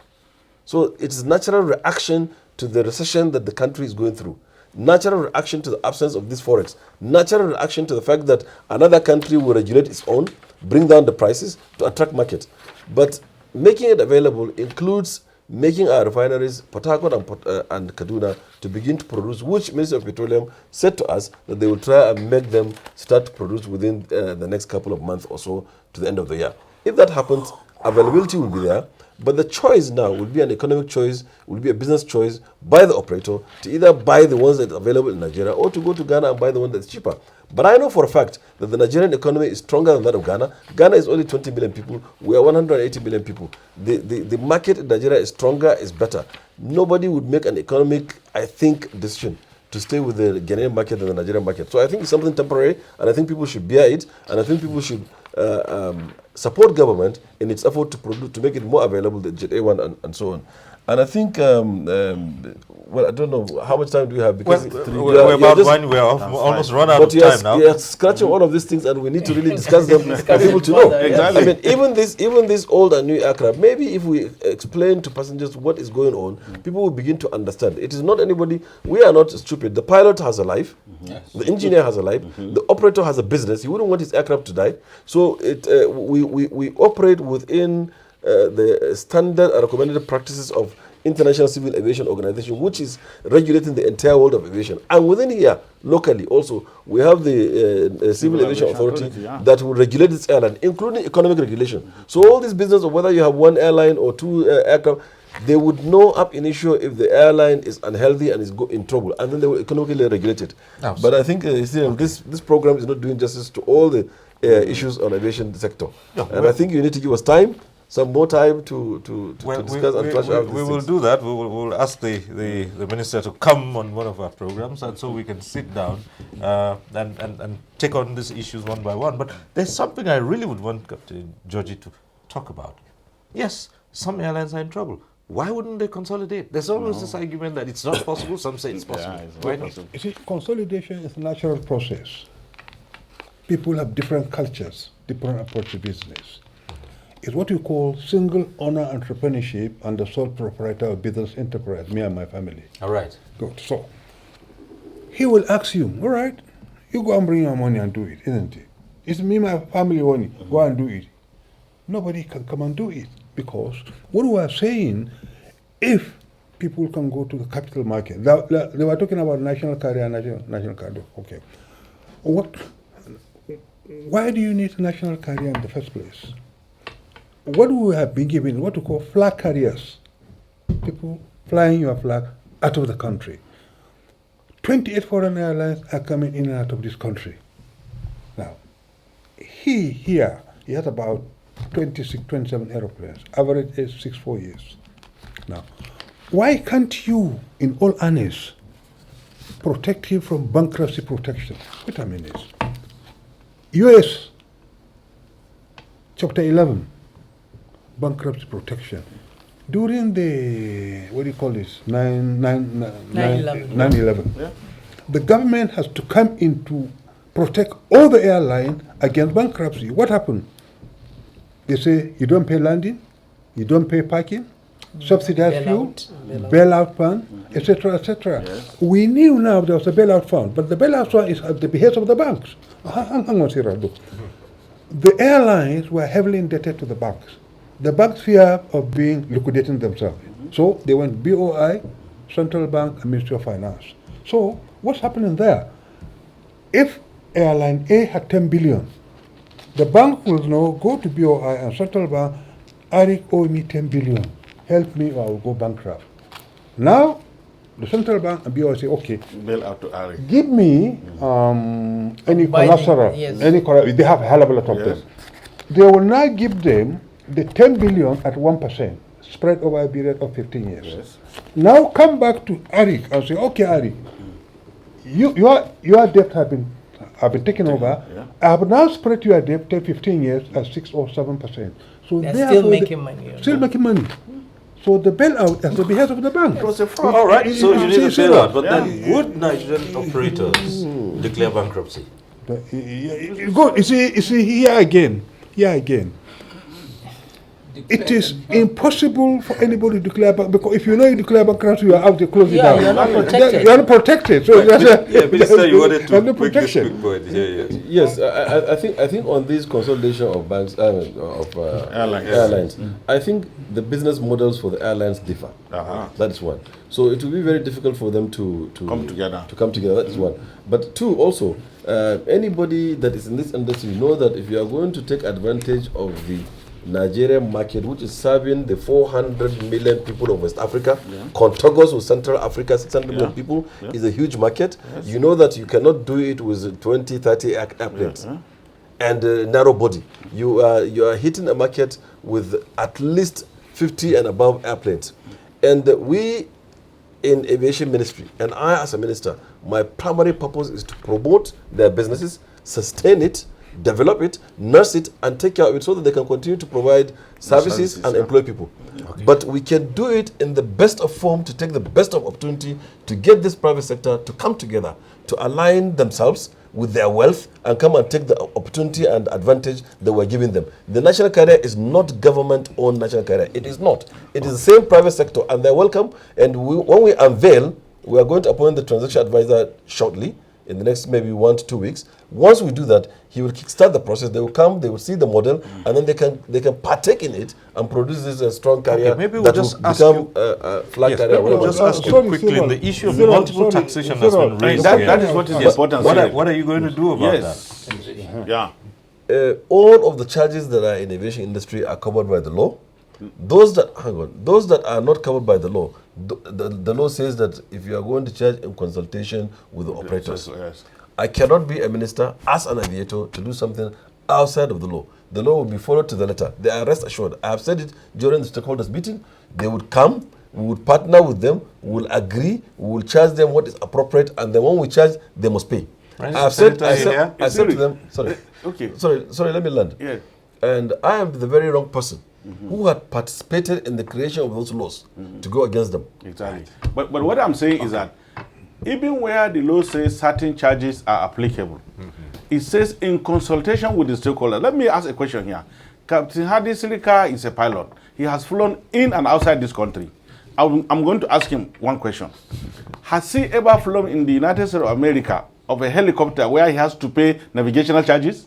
S8: So it's natural reaction to the recession that the country is going through. Natural reaction to the absence of this forex. Natural reaction to the fact that another country will regulate its own, bring down the prices to attract market. But making it available includes making our refineries, Port Harcourt and Kaduna, to begin to produce, which Ministry of Petroleum said to us that they will try and make them start to produce within the next couple of months or so to the end of the year. If that happens, availability will be there. But the choice now will be an economic choice, will be a business choice by the operator to either buy the ones that are available in Nigeria or to go to Ghana and buy the one that's cheaper. But I know for a fact that the Nigerian economy is stronger than that of Ghana. Ghana is only 20 million people. We are 180 million people. The market in Nigeria is stronger, is better. Nobody would make an economic, I think, decision to stay with the Ghanaian market than the Nigerian market. So I think it's something temporary, and I think people should bear it, and I think people should support government in its effort to produce, to make it more available, the Jet A1 and so on. And I think, well, I don't know, how much time do we have? Because
S1: we're almost run out of time now.
S8: We are scratching all of these things, and we need to really discuss them for people to know.
S1: Exactly.
S8: I mean, even this old and new aircraft, maybe if we explain to passengers what is going on, people will begin to understand. It is not anybody, we are not stupid. The pilot has a life, the engineer has a life, the operator has a business. He wouldn't want his aircraft to die. So we operate within the standard and recommended practices of International Civil Aviation Organization, which is regulating the entire world of aviation. And within here, locally also, we have the Civil Aviation Authority that will regulate this airline, including economic regulation. So all this business of whether you have one airline or two aircraft, they would know ab initio if the airline is unhealthy and is in trouble, and then they will economically regulate it.
S1: Absolutely.
S8: But I think this program is not doing justice to all the issues on aviation sector. And I think you need to give us time, some more time to discuss and flesh out these
S1: we will
S8: things.
S1: do that. We'll ask the minister to come on one of our programs, and so we can sit down and take on these issues one by one. But there's something I really would want Captain Georgie to talk about. Yes, some airlines are in trouble. Why wouldn't they consolidate? There's always this argument that it's not possible. Some say it's possible. Why not?
S9: You see, consolidation is a natural process. People have different cultures, different approach to business. It's what we call single owner entrepreneurship and the sole proprietor of business enterprise, me and my family.
S1: All right.
S9: Good. So, he will ask you, all right, you go and bring your money and do it, isn't it? It's me, my family money, go and do it. Nobody can come and do it because what we are saying, if people can go to the capital market, they were talking about national carrier, national carrier, okay. Why do you need a national carrier in the first place? What we have been given, what we call flag carriers, people flying your flag out of the country. 28 foreign airlines are coming in and out of this country. Now, he has about 26, 27 aeroplanes, average age 64 years. Now, why can't you, in all earnest, protect him from bankruptcy protection? What I mean is, US, Chapter 11, bankruptcy protection. During the, what do you call this, 9/11,
S10: Yeah.
S9: the government has to come in to protect all the airline against bankruptcy. What happened? They say, you don't pay landing, you don't pay parking, subsidized fuel, bailout fund, etc., etc. Yes. We knew now there was a bailout fund, but the bailout fund is at the behest of the banks. Hang on, Sirado. the airlines were heavily indebted to the banks. The banks fear of being liquidating themselves. So they went BOI, Central Bank, and Ministry of Finance. So what's happening there? If airline A had 10 billion, the bank will now go to BOI and Central Bank, Eric owe me 10 billion, help me or I will go bankrupt. Now, the Central Bank and BOI say, okay,
S7: bail out to Eric.
S9: Give me any collateral,
S10: yes.
S9: They have a hell of a lot of them. They will now give them the 10 billion at 1%, spread over a period of 15 years.
S7: Yes.
S9: Now come back to Eric and say, okay, Eric, your debt have been taken over.
S7: Yeah.
S9: I have now spread your debt 10, 15 years at 6 or 7%. So
S10: they're still making money.
S9: Still making money. So the bailout at the behest of the bank.
S8: It was a fraud. All right, so you need a bailout, but then would Nigerian operators declare bankruptcy?
S9: Good. You see, here again. It is impossible for anybody to declare bankruptcy, because if you know you declare bankruptcy, you are out to close it down.
S10: You're not protected.
S9: You're not protected. So
S8: Minister, you wanted to make this
S9: protection.
S8: quick point. Yes, I think on this consolidation of banks, airlines, I think the business models for the airlines differ. That is one. So it will be very difficult for them to
S7: come together.
S8: That is one. But two, also, anybody that is in this industry know that if you are going to take advantage of the Nigerian market, which is serving the 400 million people of West Africa, contiguous with Central Africa, 600 million people, is a huge market.
S7: Yes.
S8: You know that you cannot do it with 20, 30 airplanes and narrow body. You are hitting a market with at least 50 and above airplanes. And we in aviation ministry, and I as a minister, my primary purpose is to promote their businesses, sustain it, develop it, nurse it, and take care of it so that they can continue to provide services and employ people. Okay. But we can do it in the best of form, to take the best of opportunity to get this private sector to come together, to align themselves with their wealth and come and take the opportunity and advantage that we're giving them. The national carrier is not government-owned national carrier. It is not. It is the same private sector, and they're welcome. And when we unveil, we are going to appoint the transaction advisor shortly, in the next maybe 1 to 2 weeks. Once we do that, he will kickstart the process. They will come, they will see the model, and then they can partake in it and produce this strong carrier
S1: maybe we'll
S8: that
S1: just
S8: will
S1: ask
S8: become
S1: you,
S8: a flag carrier.
S1: Maybe we'll just ask you quickly, the issue of multiple taxation has been raised here.
S7: That is what is important.
S1: What are you going to do about that?
S8: All of the charges that are in the aviation industry are covered by the law. Those that are not covered by the law, the law says that if you are going to charge in consultation with the operators, I cannot be a minister as an aviator to do something outside of the law. The law will be followed to the letter. They are rest assured. I have said it during the stakeholders meeting. They would come, we would partner with them, we will agree, we will charge them what is appropriate, and then when we charge, they must pay.
S1: Right.
S8: I said to them, sorry, let me land.
S7: Yeah.
S8: And I am the very wrong person who had participated in the creation of those laws to go against them.
S7: Exactly. But what I'm saying is that even where the law says certain charges are applicable, it says in consultation with the stakeholders. Let me ask a question here. Captain Hadi Silika is a pilot. He has flown in and outside this country. I'm going to ask him one question. Has he ever flown in the United States of America of a helicopter where he has to pay navigational charges?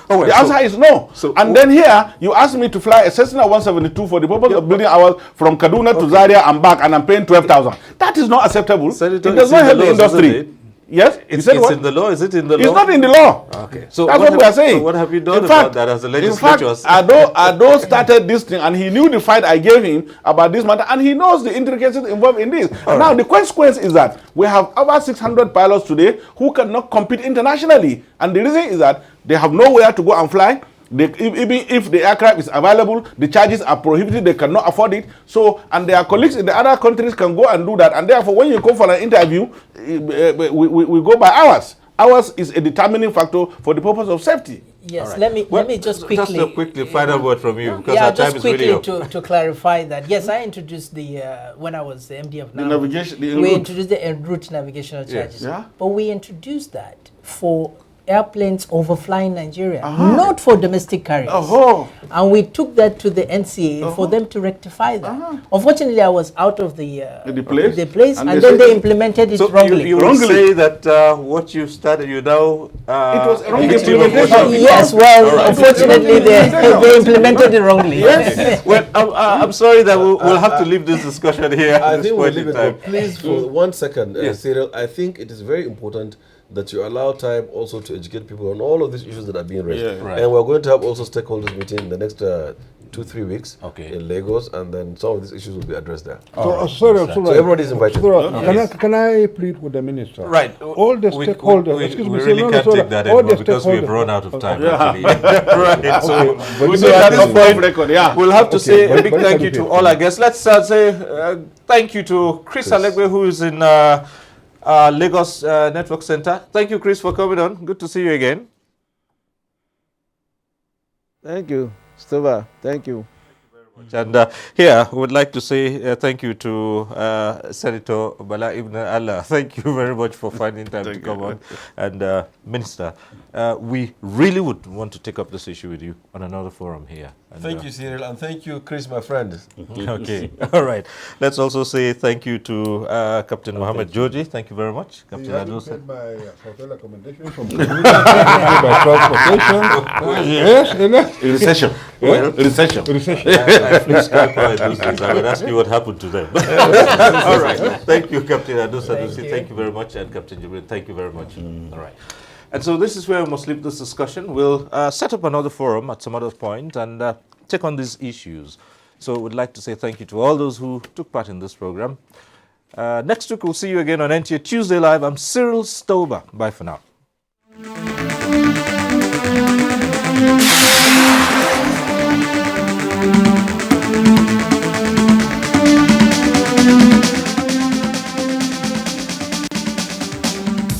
S7: The answer is no. Then here, you ask me to fly a Cessna 172 for the purpose of building hours from Kaduna to Zaria and back, and I'm paying 12,000. That is not acceptable.
S8: Senator,
S7: it does not help the industry. Yes?
S8: It's in the law. Is it in the law?
S7: It's not in the law.
S8: Okay.
S7: So that's what we are saying.
S8: So what have you done about that as a legislature?
S7: In fact, Ado started this thing, and he knew the fight I gave him about this matter, and he knows the intricacies involved in this. Now, the consequence is that we have over 600 pilots today who cannot compete internationally. And the reason is that they have nowhere to go and fly. Even if the aircraft is available, the charges are prohibited, they cannot afford it. So, and their colleagues in the other countries can go and do that. And therefore, when you come for an interview, we go by hours. Hours is a determining factor for the purpose of safety.
S10: Yes, right. let me just quickly...
S8: Just a quickly final word from you, because our time is really up.
S10: to clarify that. Yes, I introduced the, when I was the MD of NAV,
S7: navigation,
S10: we introduced the en route navigational charges.
S7: Yeah.
S10: But we introduced that for airplanes overflying Nigeria, not for domestic carriers. And we took that to the NCA for them to rectify that. Unfortunately, I was out of the place, and then they implemented it wrongly.
S12: You will say that what you started, you now...
S7: it was a wrong implementation.
S10: Yes, well, unfortunately, they implemented it wrongly.
S12: Yes. Well, I'm sorry that we'll have to leave this discussion here.
S8: I think we'll leave it there. Please, for 1 second, Cyril, I think it is very important that you allow time also to educate people on all of these issues that are being raised. And we're going to have also stakeholders meeting in the next 2-3 weeks in Lagos, and then some of these issues will be addressed there.
S9: So
S8: everybody is invited.
S9: Can I plead with the minister?
S12: Right.
S9: All the stakeholders.
S1: We really can't take that anymore because we've run out of time. Actually.
S12: Right. So we'll have to say a big thank you to all our guests. Let's say thank you to Chris Alegbe, who is in Lagos Network Center. Thank you, Chris, for coming on. Good to see you again. Thank you, Stova. Thank you.
S1: And here, we would like to say thank you to Senator Bala Ibn Allah. Thank you very much for finding time to come on. And Minister, we really would want to take up this issue with you on another forum here. And,
S8: thank you, Cyril, and thank you, Chris, my friend.
S1: Okay, all right. Let's also say thank you to Captain Mohammed Joji. Thank you very much. Captain Adosa.
S9: My hotel accommodation from by transportation. Yes,
S1: recession.
S9: Well, recession.
S1: I flew Skype those days. I would ask you what happened to them. All right. Thank you, Captain Adosa. Thank you very much. And Captain Jibril, thank you very much. All right. And so this is where we must leave this discussion. We'll set up another forum at some other point and take on these issues. So we'd like to say thank you to all those who took part in this program. Next week, we'll see you again on NTA Tuesday Live. I'm Cyril Stober. Bye for now.